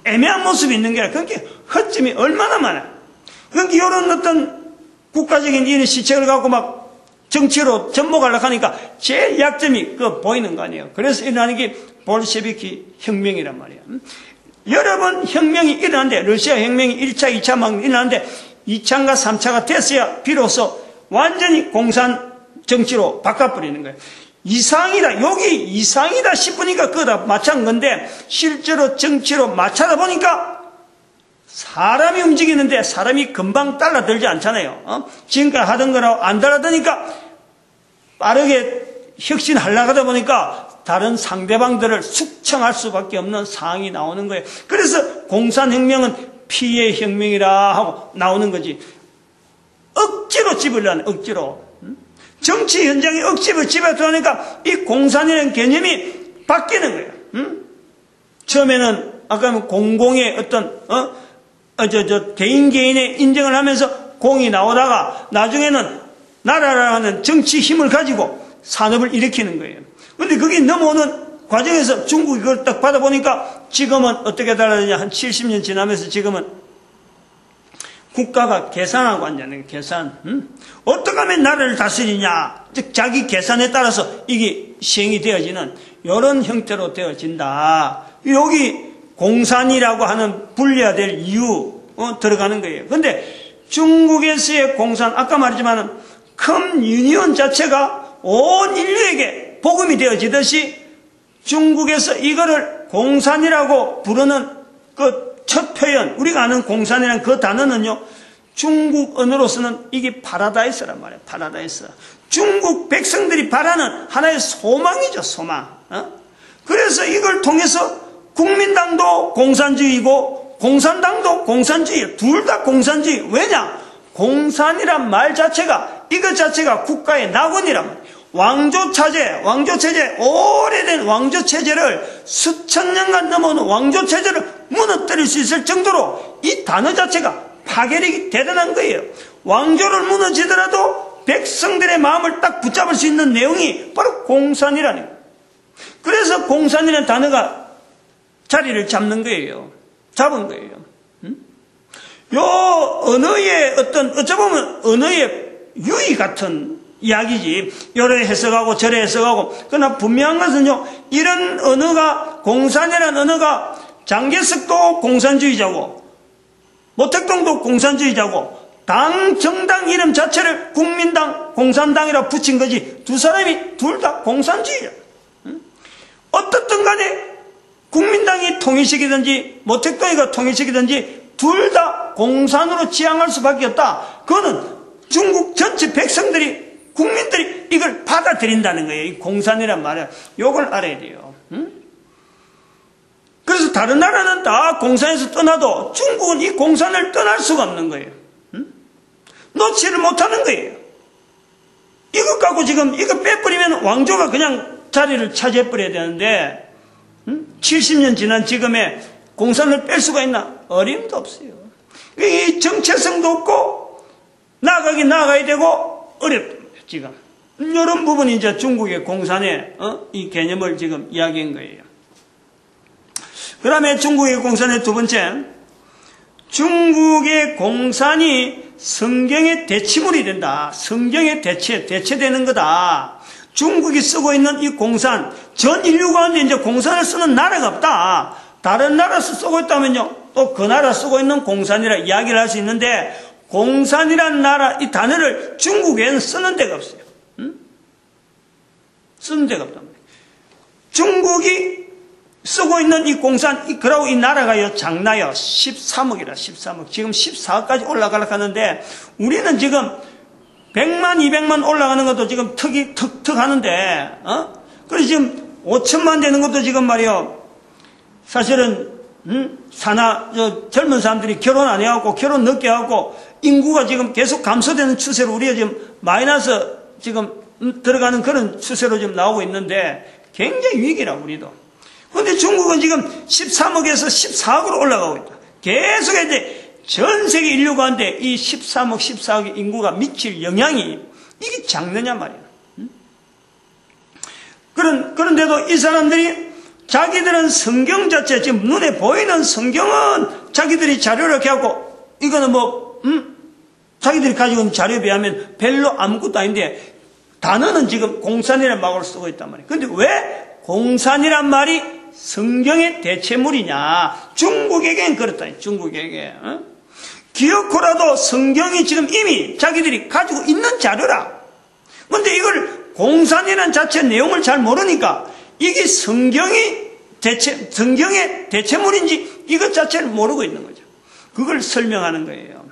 애매한 모습이 있는 거야. 그러니까 허점이 얼마나 많아. 그러니까 이런 어떤 국가적인 이런 시책을 갖고 막 정치로 접목하려고 하니까 제일 약점이 보이는 거 아니에요. 그래서 일어나는 게 볼셰비키 혁명이란 말이에요. 여러 번 혁명이 일어났는데 러시아 혁명이 1차, 2차 막 일어났는데 2차인가 3차가 됐어야 비로소 완전히 공산 정치로 바꿔버리는 거예요. 이상이다. 여기 이상이다 싶으니까 그거다 맞춘 건데 실제로 정치로 맞추다 보니까 사람이 움직이는데 사람이 금방 따라들지 않잖아요. 지금까지 하던 거라고 안 따라드니까 빠르게 혁신하려고 하다 보니까 다른 상대방들을 숙청할 수밖에 없는 상황이 나오는 거예요. 그래서 공산혁명은 피해 혁명이라 하고 나오는 거지. 억지로 집으려는 억지로. 정치 현장에 억지로 집에 들어오니까 이 공산이라는 개념이 바뀌는 거예요. 처음에는 아까 공공의 어떤 개인의 인정을 하면서 공이 나오다가 나중에는 나라라는 정치 힘을 가지고 산업을 일으키는 거예요. 그런데 그게 넘어오는 과정에서 중국이 그걸 딱 받아보니까 지금은 어떻게 달라지냐. 한 70년 지나면서 지금은 국가가 계산하고 앉아있는 계산. 어떻게 하면 나라를 다스리냐. 즉 자기 계산에 따라서 이게 시행이 되어지는 이런 형태로 되어진다. 여기 공산이라고 하는 분리화될 이유 들어가는 거예요. 그런데 중국에서의 공산, 아까 말했지만 커뮤니언 자체가 온 인류에게 복음이 되어지듯이 중국에서 이거를 공산이라고 부르는 그 첫 표현, 우리가 아는 공산이라는 그 단어는요, 중국 언어로서는 이게 파라다이스란 말이에요. 파라다이스. 중국 백성들이 바라는 하나의 소망이죠. 소망. 그래서 이걸 통해서 국민당도 공산주의고 공산당도 공산주의예요. 둘 다 공산주의. 왜냐? 공산이란 말 자체가, 이것 자체가 국가의 낙원이란 말이에요. 왕조체제, 오래된 왕조체제를 수천 년간 넘어오는 왕조체제를 무너뜨릴 수 있을 정도로 이 단어 자체가 파괴력이 대단한 거예요. 왕조를 무너지더라도 백성들의 마음을 딱 붙잡을 수 있는 내용이 바로 공산이라는 거예요. 그래서 공산이라는 단어가 자리를 잡는 거예요. 잡은 거예요. 요 언어의 어쩌보면 언어의 유의 같은 이야기지. 요래 해석하고 저래 해석하고. 그러나 분명한 것은요, 이런 언어가, 공산이라는 언어가 장개석도 공산주의자고 모택동도 공산주의자고 당, 정당 이름 자체를 국민당, 공산당이라고 붙인 거지. 두 사람이 둘 다 공산주의자. 어떻든 간에 국민당이 통일식이든지 모택동이가 통일식이든지 둘 다 공산으로 지향할 수밖에 없다. 그거는 중국 전체 백성들이, 국민들이 이걸 받아들인다는 거예요. 이 공산이란 말은. 요걸 알아야 돼요. 그래서 다른 나라는 다 공산에서 떠나도 중국은 이 공산을 떠날 수가 없는 거예요. 놓지를 못하는 거예요. 이것 갖고 지금 이거 빼버리면 왕조가 그냥 자리를 차지해버려야 되는데 70년 지난 지금에 공산을 뺄 수가 있나? 어림도 없어요. 이 정체성도 없고 나가야 되고 어렵다. 지금 이런 부분이 이제 중국의 공산의 이 개념을 지금 이야기한 거예요. 그 다음에 중국의 공산의 두 번째, 중국의 공산이 성경의 대치물이 된다. 성경의 대체되는 거다. 중국이 쓰고 있는 이 공산, 전 인류 가운데 이제 공산을 쓰는 나라가 없다. 다른 나라에서 쓰고 있다면요, 또 그 나라 쓰고 있는 공산이라 이야기를 할 수 있는데, 공산이란 나라, 이 단어를 중국에는 쓰는 데가 없어요. 쓰는 데가 없단 말이에요. 중국이 쓰고 있는 이 공산, 그러고 이 나라가요, 작나요? 13억이라, 13억. 지금 14억까지 올라가려고 하는데, 우리는 지금 100만, 200만 올라가는 것도 지금 턱 하는데, 그래서 지금 5천만 되는 것도 지금 말이요, 사실은, 젊은 사람들이 결혼 안 해갖고, 결혼 늦게 하고, 인구가 지금 계속 감소되는 추세로 우리가 지금 마이너스 지금 들어가는 그런 추세로 지금 나오고 있는데, 굉장히 위기라, 우리도. 그런데 중국은 지금 13억에서 14억으로 올라가고 있다. 계속 이제 전 세계 인류 가운데 이 13억, 14억의 인구가 미칠 영향이 이게 작느냐 말이야. 그런데도 이 사람들이 자기들은 성경 자체, 지금 눈에 보이는 성경은 자기들이 자료를 이렇게 하고, 이거는 자기들이 가지고 있는 자료에 비하면 별로 아무것도 아닌데, 단어는 지금 공산이라는 말을 쓰고 있단 말이에요. 그런데 왜 공산이란 말이 성경의 대체물이냐? 중국에겐 그렇다. 중국에게. 기어코라도 성경이 지금 이미 자기들이 가지고 있는 자료라. 그런데 이걸 공산이라는 자체 내용을 잘 모르니까 이게 성경의 대체물인지 이것 자체를 모르고 있는 거죠. 그걸 설명하는 거예요.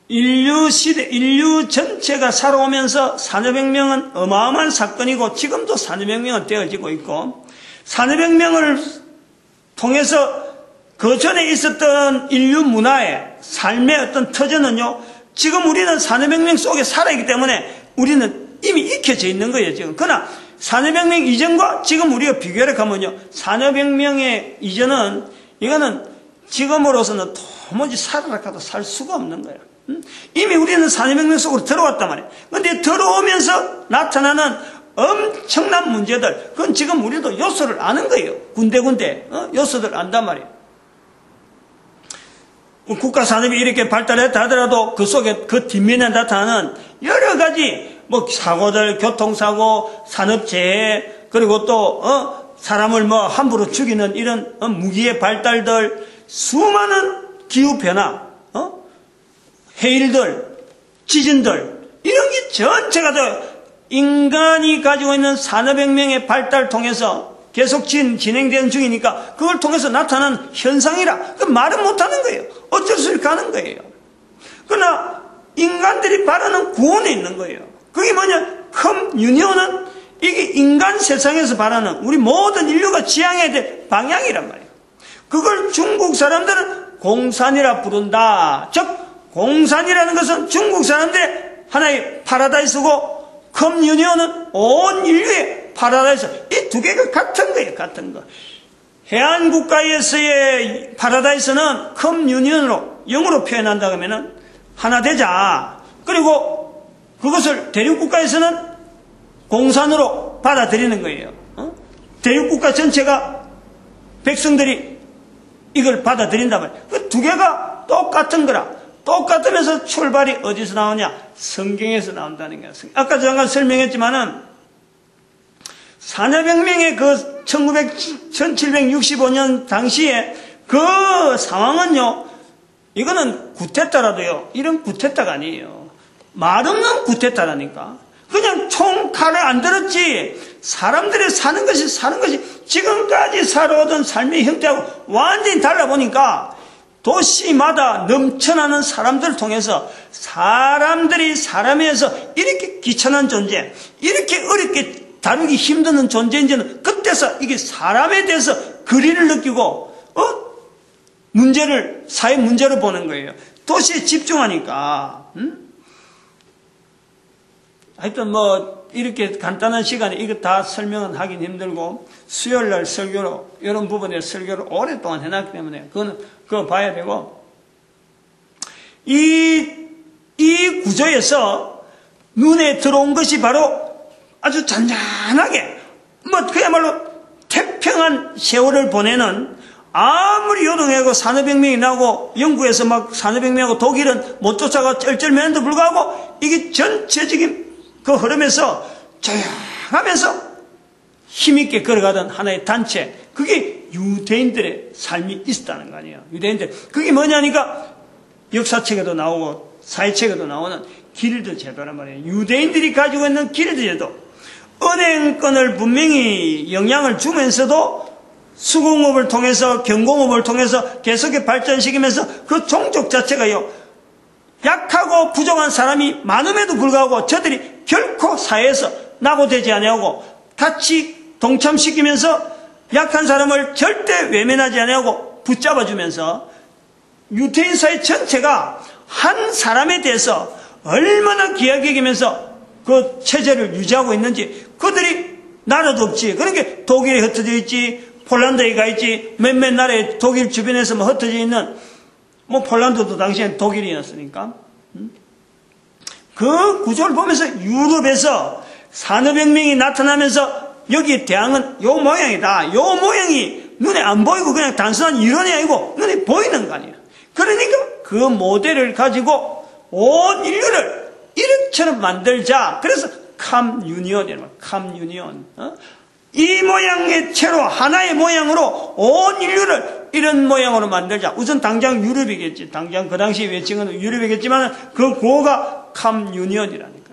인류 전체가 살아오면서 산업혁명은 어마어마한 사건이고 지금도 산업혁명은 되어지고 있고 산업혁명을 통해서 그 전에 있었던 인류 문화의 삶의 어떤 터전은요, 지금 우리는 산업혁명 속에 살아있기 때문에 우리는 이미 익혀져 있는 거예요, 지금. 그러나 산업혁명 이전과 지금 우리가 비교를 하면요, 산업혁명의 이전은 이거는 지금으로서는 도무지 살아라카도 살 수가 없는 거예요. 이미 우리는 산업혁명 속으로 들어왔단 말이에요. 그런데 들어오면서 나타나는 엄청난 문제들, 그건 지금 우리도 요소를 아는 거예요. 군데군데 요소들 안단 말이에요. 국가 산업이 이렇게 발달했다 하더라도 그 속에 그 뒷면에 나타나는 여러 가지 사고들, 교통사고, 산업재해, 그리고 또 사람을 함부로 죽이는 이런 무기의 발달들, 수많은 기후변화, 해일들, 지진들, 이런 게 전체가 다 인간이 가지고 있는 산업혁명의 발달을 통해서 계속 진행되는 중이니까 그걸 통해서 나타나는 현상이라 그 말은 못하는 거예요. 어쩔 수 없이 가는 거예요. 그러나 인간들이 바라는 구원에 있는 거예요. 그게 뭐냐? 커뮤니언은 이게 인간 세상에서 바라는 우리 모든 인류가 지향해야 될 방향이란 말이에요. 그걸 중국 사람들은 공산이라 부른다. 즉 공산이라는 것은 중국 사람들의 하나의 파라다이스고 커뮤니언은 온 인류의 파라다이스. 이 두 개가 같은 거예요. 같은 거. 해안 국가에서의 파라다이스는 커뮤니언으로 영어로 표현한다 그러면은 하나 되자. 그리고 그것을 대륙 국가에서는 공산으로 받아들이는 거예요. 대륙 국가 전체가 백성들이 이걸 받아들인단 말이에요. 그 두 개가 똑같은 거라. 똑같으면서 출발이 어디서 나오냐? 성경에서 나온다는 거예요. 아까 잠깐 설명했지만은 산업혁명의 그 1765년 당시에 그 상황은요, 이거는 구테타라도요, 이런 구테타가 아니에요. 말없는 구테타라니까. 그냥 총 칼을 안 들었지, 사람들이 사는 것이 지금까지 살아오던 삶의 형태하고 완전히 달라보니까 도시마다 넘쳐나는 사람들을 통해서 사람들이 사람에서 이렇게 귀천한 존재, 이렇게 어렵게 다루기 힘든 존재인지는 그때서 이게 사람에 대해서 거리를 느끼고 문제를 사회 문제로 보는 거예요. 도시에 집중하니까. 하여튼 뭐 이렇게 간단한 시간에 이거 다 설명은 하긴 힘들고 수요일날 설교로 이런 부분에 설교를 오랫동안 해놨기 때문에 그거 봐야 되고 이 구조에서 눈에 들어온 것이 바로 아주 잔잔하게 뭐 그야말로 태평한 세월을 보내는 아무리 요동하고 산업혁명이 나고 영국에서 막 산업혁명하고 독일은 못 쫓아가 쩔쩔매는데도 불구하고 이게 전체적인 그 흐름에서 조용하면서 힘있게 걸어가던 하나의 단체, 그게 유대인들의 삶이 있었다는 거 아니에요. 유대인들. 그게 뭐냐니까 역사책에도 나오고 사회책에도 나오는 길드 제도란 말이에요. 유대인들이 가지고 있는 길드 제도. 은행권을 분명히 영향을 주면서도 수공업을 통해서 경공업을 통해서 계속해 발전시키면서 그 종족 자체가요, 약하고 부족한 사람이 많음에도 불구하고 저들이 결코 사회에서 낙오되지 아니하고 같이 동참시키면서 약한 사람을 절대 외면하지 아니하고 붙잡아주면서 유대인 사회 전체가 한 사람에 대해서 얼마나 귀하게 여기면서 그 체제를 유지하고 있는지. 그들이 나라도 없지. 그러니까 독일에 흩어져 있지, 폴란드에 가 있지, 몇몇 나라에 독일 주변에서 뭐 흩어져 있는, 뭐 폴란드도 당시엔 독일이었으니까. 그 구조를 보면서 유럽에서 산업혁명이 나타나면서 여기에 대항은 요 모양이다. 요 모양이 눈에 안 보이고 그냥 단순한 이론이 아니고 눈에 보이는 거 아니에요. 그러니까 그 모델을 가지고 온 인류를 이렇게처럼 만들자. 그래서 컴유니언이라는 거예요. 컴유니언. 이 모양의 채로 하나의 모양으로 온 인류를 이런 모양으로 만들자. 우선 당장 유럽이겠지. 당장 그 당시 외칭은 유럽이겠지만 그 구호가 컴유니언이라니까.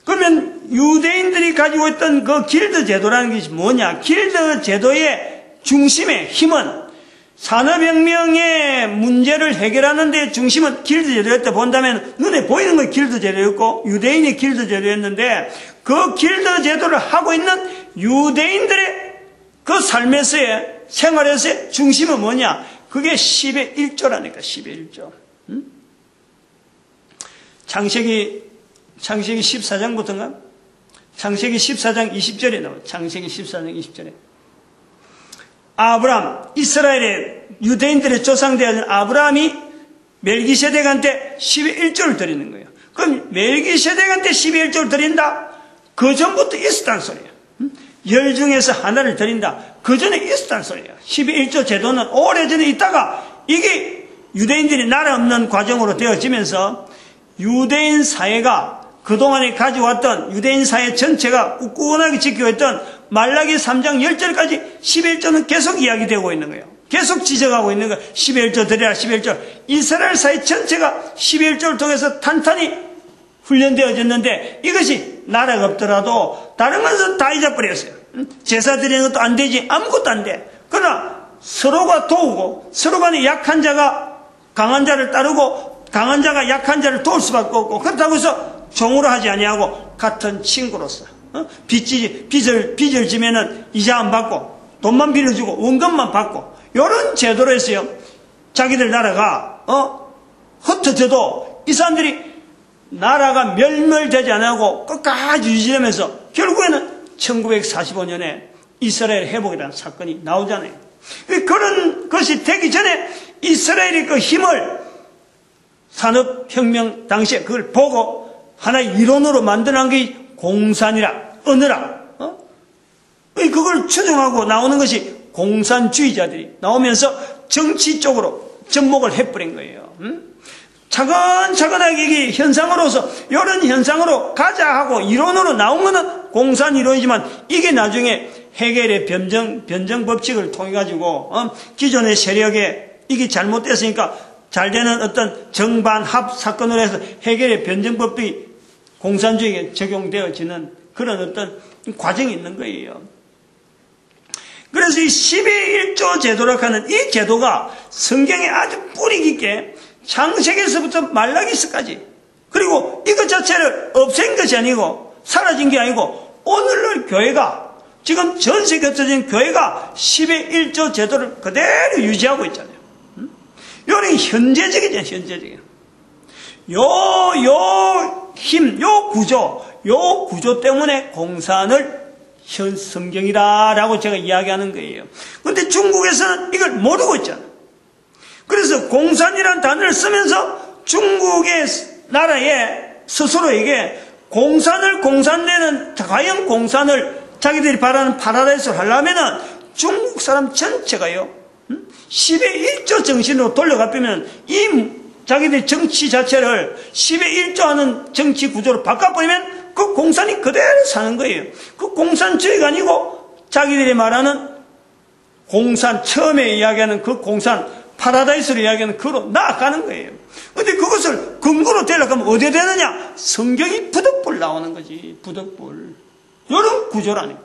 그러면 유대인들이 가지고 있던 그 길드 제도라는 것이 뭐냐? 길드 제도의 중심의 힘은 산업혁명의 문제를 해결하는 데 중심은 길드 제도였다 본다면 눈에 보이는 건 길드 제도였고 유대인이 길드 제도였는데 그 길드 제도를 하고 있는 유대인들의 그 삶에서의 생활에서의 중심은 뭐냐? 그게 10의 1조라니까. 10의 1조. 창세기 14장부터인가? 창세기 14장 20절에 나와요. 창세기 14장 20절에. 아브라함, 이스라엘의 유대인들의 조상되어진 아브라함이 멜기세덱한테 10의 1조를 드리는 거예요. 그럼 멜기세덱한테 10의 1조를 드린다? 그 전부터 있었다는 소리예요. 열 중에서 하나를 드린다. 그 전에 있었다는 소리예요. 10의 1조 제도는 오래전에 있다가 이게 유대인들이 나라 없는 과정으로 되어지면서 유대인 사회가 그동안에 가져왔던 유대인 사회 전체가 굳건하게 지켜왔던 말라기 3장 10절까지 11조는 계속 이야기되고 있는 거예요. 계속 지적하고 있는 거예요. 11조 드려라 11조. 이스라엘 사회 전체가 11조를 통해서 탄탄히 훈련되어졌는데 이것이 나라가 없더라도 다른 것은 다 잊어버렸어요. 제사 드리는 것도 안 되지. 아무것도 안 돼. 그러나 서로가 도우고 서로 간에 약한 자가 강한 자를 따르고 강한 자가 약한 자를 도울 수밖에 없고, 그렇다고 해서 종으로 하지 아니하고 같은 친구로서 빚을 지면은 이자 안 받고 돈만 빌려주고 원금만 받고 이런 제도로 했어요. 자기들 나라가 흩어져도 이 사람들이 나라가 멸멸되지 않고 끝까지 유지되면서 결국에는 1945년에 이스라엘 회복이라는 사건이 나오잖아요. 그런 것이 되기 전에 이스라엘이 그 힘을 산업혁명 당시에 그걸 보고 하나의 이론으로 만들어낸 게 공산이라, 언어라. 그걸 추종하고 나오는 것이 공산주의자들이 나오면서 정치 쪽으로 접목을 해버린 거예요. 차근차근하게 이게 현상으로서 이런 현상으로 가자 하고 이론으로 나온 것은 공산 이론이지만 이게 나중에 헤겔의 변정 법칙을 통해 가지고 기존의 세력에 이게 잘못됐으니까 잘 되는 어떤 정반합 사건으로 해서 헤겔의 변정법이 공산주의에 적용되어지는 그런 어떤 과정이 있는 거예요. 그래서 이 10의 1조 제도라고 하는 이 제도가 성경에 아주 뿌리 깊게 창세기에서부터 말라기서까지, 그리고 이것 자체를 없앤 것이 아니고 사라진 게 아니고 오늘날 교회가 지금 전 세계 흩어진 교회가 10의 1조 제도를 그대로 유지하고 있잖아요. 이건 현재적이죠, 현재적인. 요 힘, 요 구조 때문에 공산을 현 성경이다라고 제가 이야기하는 거예요. 그런데 중국에서는 이걸 모르고 있잖아요. 그래서 공산이라는 단어를 쓰면서 중국의 나라에 스스로에게 공산내는 과연 공산을 자기들이 바라는 파라다이스를 하려면은 중국 사람 전체가요 10의 1조 정신으로 돌려가면 이 자기들 정치 자체를 10의 1조 하는 정치 구조로 바꿔버리면 그 공산이 그대로 사는 거예요. 그 공산주의가 아니고 자기들이 말하는 공산, 처음에 이야기하는 그 공산 파라다이스로 이야기하는 그로 나아가는 거예요. 근데 그것을 근거로 되려고 하면 어디에 되느냐? 성경이 부득불 나오는 거지. 부득불. 이런 구조라니까.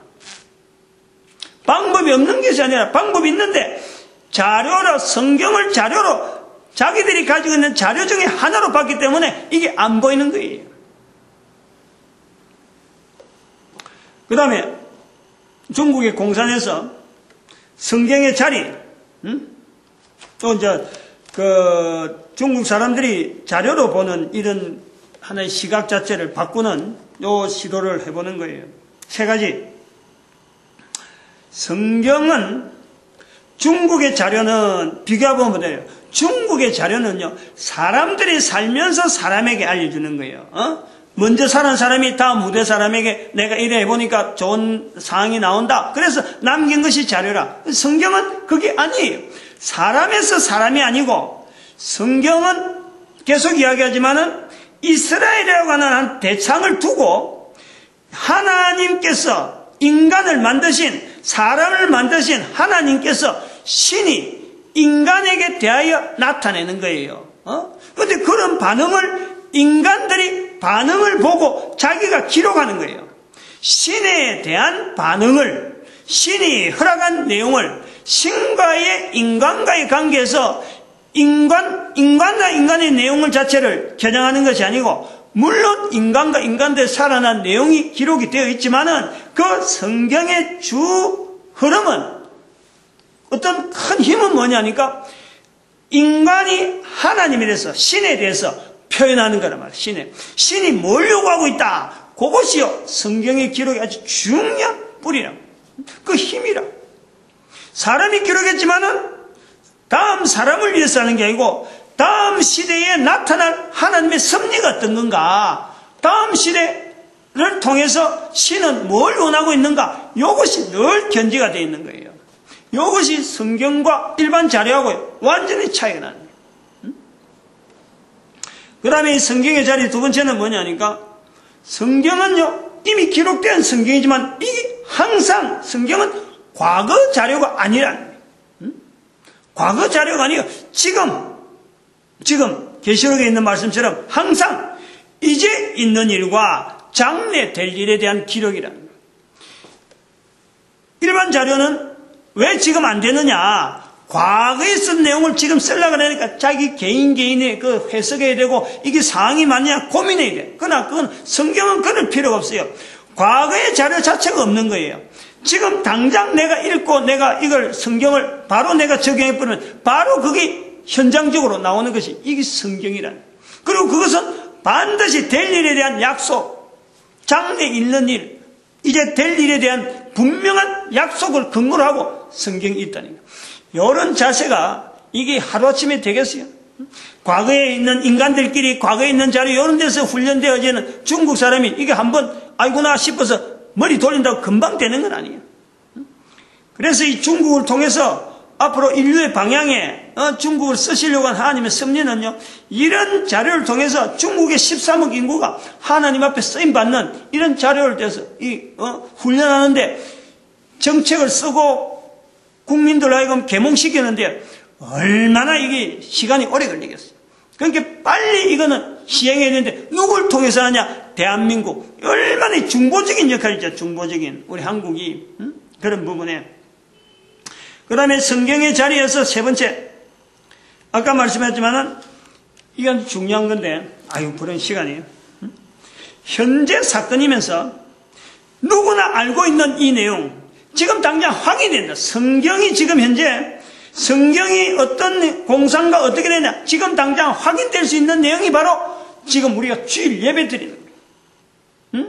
방법이 없는 것이 아니라 방법이 있는데 자료로, 성경을 자료로 자기들이 가지고 있는 자료 중에 하나로 봤기 때문에 이게 안 보이는 거예요. 그 다음에 중국의 공산에서 성경의 자리, 또 이제 중국 사람들이 자료로 보는 이런 하나의 시각 자체를 바꾸는 요 시도를 해보는 거예요. 세 가지. 성경은 중국의 자료는 비교해보면 돼요. 중국의 자료는요, 사람들이 살면서 사람에게 알려주는 거예요. 먼저 사는 사람이 다음 후대 사람에게 내가 이래 해보니까 좋은 상황이 나온다. 그래서 남긴 것이 자료라. 성경은 그게 아니에요. 사람에서 사람이 아니고, 성경은 계속 이야기하지만은 이스라엘이라고 하는 한 대상을 두고 하나님께서 인간을 만드신, 사람을 만드신 하나님께서 신이 인간에게 대하여 나타내는 거예요. 근데 그런 반응을 인간들이 반응을 보고 자기가 기록하는 거예요. 신에 대한 반응을, 신이 허락한 내용을 신과의 인간과의 관계에서 인간과 인간의 내용을 자체를 겨냥하는 것이 아니고, 물론 인간과 인간들의 살아난 내용이 기록이 되어 있지만은 그 성경의 주 흐름은 어떤 큰 힘은 뭐냐니까 인간이 하나님에 대해서, 신에 대해서 표현하는 거란 말이에요. 신이 뭘 요구하고 있다. 그것이요 성경의 기록이 아주 중요한 뿌리라. 그 힘이라. 사람이 기록했지만은 다음 사람을 위해서 하는 게 아니고 다음 시대에 나타날 하나님의 섭리가 어떤 건가, 다음 시대를 통해서 신은 뭘 원하고 있는가, 이것이 늘 견지가 되어 있는 거예요. 이것이 성경과 일반 자료하고 완전히 차이가 나는 거예요. 그 다음에 성경의 자리 두 번째는 뭐냐니까, 성경은요 이미 기록된 성경이지만 이게 항상 성경은 과거 자료가 아니라는 거예요. 과거 자료가 아니에요. 지금 계시록에 있는 말씀처럼 항상 이제 있는 일과 장래 될 일에 대한 기록이라는 거예요. 일반 자료는 왜 지금 안 되느냐? 과거에 쓴 내용을 지금 쓰려고 하니까 자기 개인의 그 해석해야 되고 이게 상황이 맞냐 고민해야 돼. 그러나 그건 성경은 그럴 필요가 없어요. 과거의 자료 자체가 없는 거예요. 지금 당장 내가 읽고 내가 이걸 성경을 바로 내가 적용해버리면 바로 그게 현장적으로 나오는 것이 이게 성경이라는. 그리고 그것은 반드시 될 일에 대한 약속, 장래 있는 일, 이제 될 일에 대한 분명한 약속을 근거로 하고 성경이 있다는 거예요. 이런 자세가 이게 하루아침에 되겠어요? 과거에 있는 인간들끼리 과거에 있는 자료 이런 데서 훈련되어지는 중국 사람이 이게 한번 아이구나 싶어서 머리 돌린다고 금방 되는 건 아니에요. 그래서 이 중국을 통해서 앞으로 인류의 방향에 중국을 쓰시려고 한 하나님의 섭리는요, 이런 자료를 통해서 중국의 13억 인구가 하나님 앞에 쓰임받는 이런 자료를 통해서 훈련하는데 정책을 쓰고 국민들 하여금 계몽시키는데 얼마나 이게 시간이 오래 걸리겠어요. 그러니까 빨리 이거는 시행해야 되는데 누굴 통해서 하냐? 대한민국. 얼마나 중보적인 역할이죠. 중보적인 우리 한국이 그런 부분에. 그 다음에 성경의 자리에서 세 번째, 아까 말씀했지만은 이건 중요한 건데 그런 시간이에요. 현재 사건이면서 누구나 알고 있는 이 내용 지금 당장 확인된다. 성경이 지금 현재 성경이 어떤 공산과 어떻게 되냐 지금 당장 확인될 수 있는 내용이 바로 지금 우리가 주일 예배 드리는 거예요.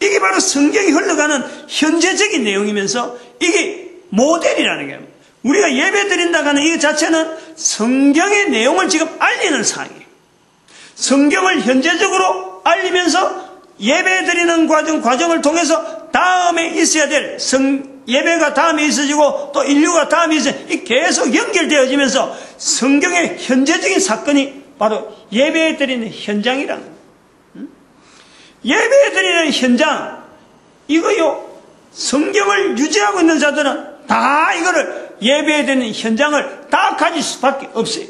이게 바로 성경이 흘러가는 현재적인 내용이면서 이게 모델이라는 거예요. 우리가 예배 드린다고 하는 이 자체는 성경의 내용을 지금 알리는 사항이에요. 성경을 현재적으로 알리면서 예배 드리는 과정을 통해서 다음에 있어야 될 예배가 다음에 있어지고 또 인류가 다음에 있어지고 계속 연결되어지면서 성경의 현재적인 사건이 바로 예배 드리는 현장이라는 거예요. 예배 드리는 현장, 이거요, 성경을 유지하고 있는 자들은 다 이거를 예배에 되는 현장을 다 가질 수밖에 없어요.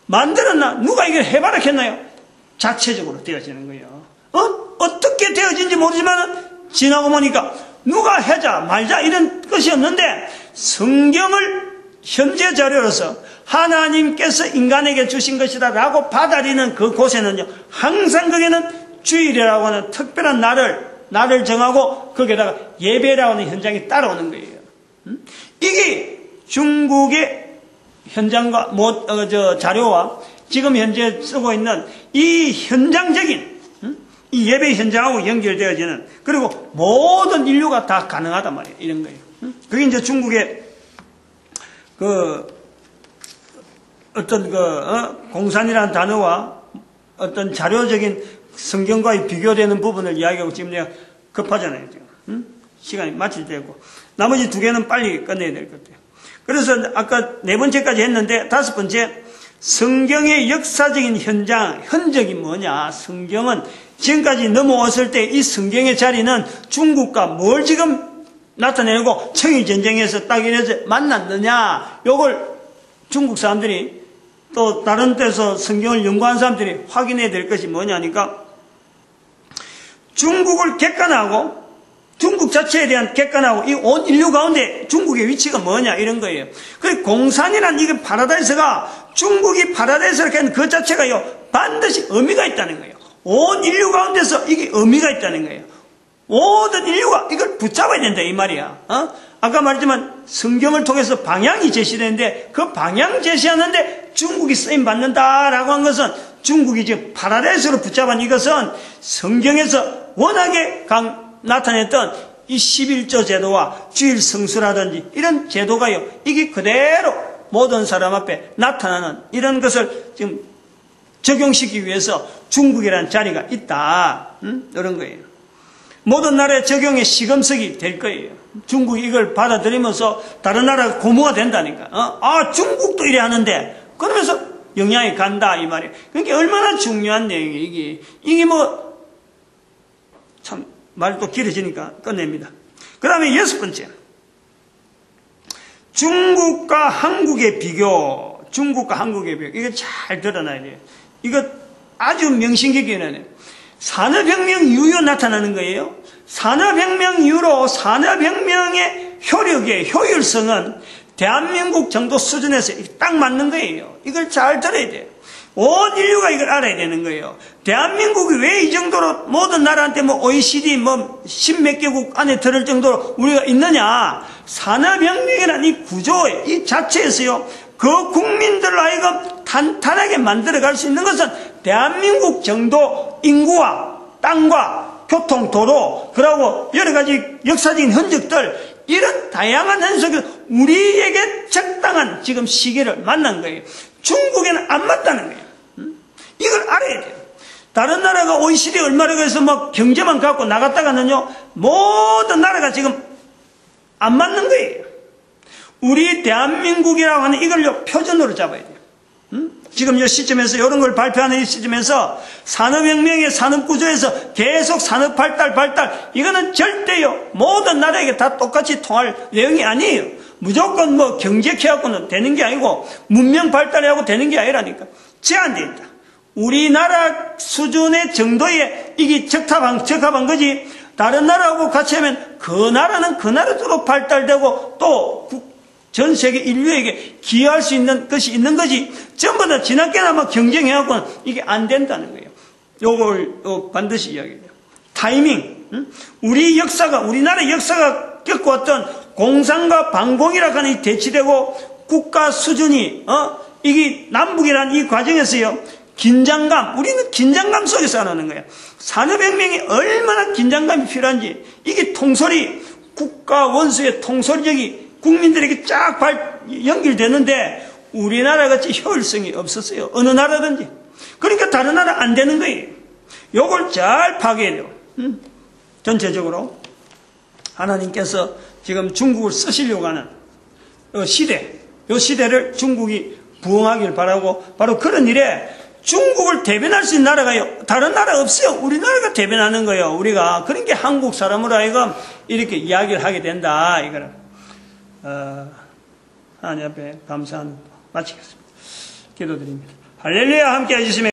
만들었나? 누가 이걸 해봐라 했나요? 자체적으로 되어지는 거예요. 어떻게 되어진지 모르지만 지나고 보니까 누가 하자 말자 이런 것이 없는데 성경을 현재 자료로서 하나님께서 인간에게 주신 것이다 라고 받아들이는 그 곳에는요, 항상 거기는 주일이라고 하는 특별한 날을 정하고 거기에다가 예배라고 하는 현장이 따라오는 거예요. 이게 중국의 현장과 자료와 지금 현재 쓰고 있는 이 현장적인 이 예배 현장하고 연결되어지는, 그리고 모든 인류가 다 가능하단 말이에요. 이런 거예요. 그게 이제 중국의 공산이라는 단어와 어떤 자료적인 성경과의 비교되는 부분을 이야기하고 지금 내가 급하잖아요. 지금. 시간이 마칠 때고. 나머지 두 개는 빨리 끝내야 될 것 같아요. 그래서 아까 네 번째까지 했는데 다섯 번째, 성경의 역사적인 흔적이 뭐냐? 성경은 지금까지 넘어왔을 때 이 성경의 자리는 중국과 뭘 지금 나타내고 청일전쟁에서 딱 이래서 만났느냐? 요걸 중국 사람들이 또 다른 데서 성경을 연구한 사람들이 확인해야 될 것이 뭐냐니까 중국을 객관하고 중국 자체에 대한 객관하고 이 온 인류 가운데 중국의 위치가 뭐냐 이런 거예요. 그리고 공산이란 이게 파라다이스가 중국이 파라다이스라고 하는 그 자체가요 반드시 의미가 있다는 거예요. 온 인류 가운데서 이게 의미가 있다는 거예요. 모든 인류가 이걸 붙잡아야 된다 이 말이야. 아까 말했지만 성경을 통해서 방향이 제시되는데 그 방향 제시하는데 중국이 쓰임 받는다라고 한 것은 중국이 지금 파라다이스로 붙잡은 이것은 성경에서 워낙에 나타냈던 이 11조 제도와 주일 성수라든지 이런 제도가요, 이게 그대로 모든 사람 앞에 나타나는 이런 것을 지금 적용시키기 위해서 중국이라는 자리가 있다. 이런 거예요. 모든 나라의 적용의 시금석이 될 거예요. 중국이 이걸 받아들이면서 다른 나라가 고무가 된다니까. 중국도 이래 하는데 그러면서 영향이 간다 이 말이에요. 그러니까 얼마나 중요한 내용이에요. 이게 참 말도 길어지니까 끝냅니다. 그 다음에 여섯 번째, 중국과 한국의 비교. 이거 잘 드러나야 돼요. 이거 아주 명심깊게 해야 돼요. 산업혁명 이후에 나타나는 거예요. 산업혁명 이후로 산업혁명의 효력의 효율성은 대한민국 정도 수준에서 딱 맞는 거예요. 이걸 잘 들어야 돼요. 온 인류가 이걸 알아야 되는 거예요. 대한민국이 왜 이 정도로 모든 나라한테 OECD 십몇 개국 안에 들을 정도로 우리가 있느냐. 산업혁명이라는 이 구조에, 이 자체에서요, 그 국민들로 하여금 탄탄하게 만들어갈 수 있는 것은 대한민국 정도 인구와 땅과 교통, 도로, 그리고 여러 가지 역사적인 흔적들, 이런 다양한 현상이 우리에게 적당한 지금 시기를 만난 거예요. 중국에는 안 맞다는 거예요. 이걸 알아야 돼요. 다른 나라가 OECD 얼마라고 해서 경제만 갖고 나갔다가는요, 모든 나라가 지금 안 맞는 거예요. 우리 대한민국이라고 하는 이걸요, 표준으로 잡아야 돼요. 지금 이 시점에서 이런 걸 발표하는 이 시점에서 산업혁명의 산업구조에서 계속 산업 발달, 이거는 절대요, 모든 나라에게 다 똑같이 통할 내용이 아니에요. 무조건 경제해갖고는 되는 게 아니고, 문명 발달하고 되는 게 아니라니까. 제한되어 있다. 우리나라 수준의 정도에 이게 적합한 거지, 다른 나라하고 같이 하면 그 나라는 그 나라대로 발달되고 또 전 세계 인류에게 기여할 수 있는 것이 있는 거지, 전부 다 지나게나마 경쟁해갖고는 이게 안 된다는 거예요. 요걸 반드시 이야기해요. 타이밍. 우리 역사가, 우리나라 역사가 겪어왔던 공산과 반공이라고 하는 이 대치되고 국가 수준이, 이게 남북이라는 이 과정에서요, 긴장감, 우리는 긴장감 속에서 살아가는 거예요. 산업혁명이 얼마나 긴장감이 필요한지, 이게 통솔이, 국가 원수의 통솔력이 국민들에게 쫙 연결되는데 우리나라 같이 효율성이 없었어요. 어느 나라든지. 그러니까 다른 나라 안 되는 거예요. 요걸 잘 파악해야 돼요. 전체적으로 하나님께서 지금 중국을 쓰시려고 하는 시대, 이 시대를 중국이 부흥하길 바라고, 바로 그런 일에 중국을 대변할 수 있는 나라가요, 다른 나라 없어요. 우리나라가 대변하는 거예요. 우리가. 그러니까 한국 사람으로 하여금 이렇게 이야기를 하게 된다, 이거는. 하나님 앞에 감사하는 마치겠습니다. 기도드립니다. 할렐루야. 함께 해주시면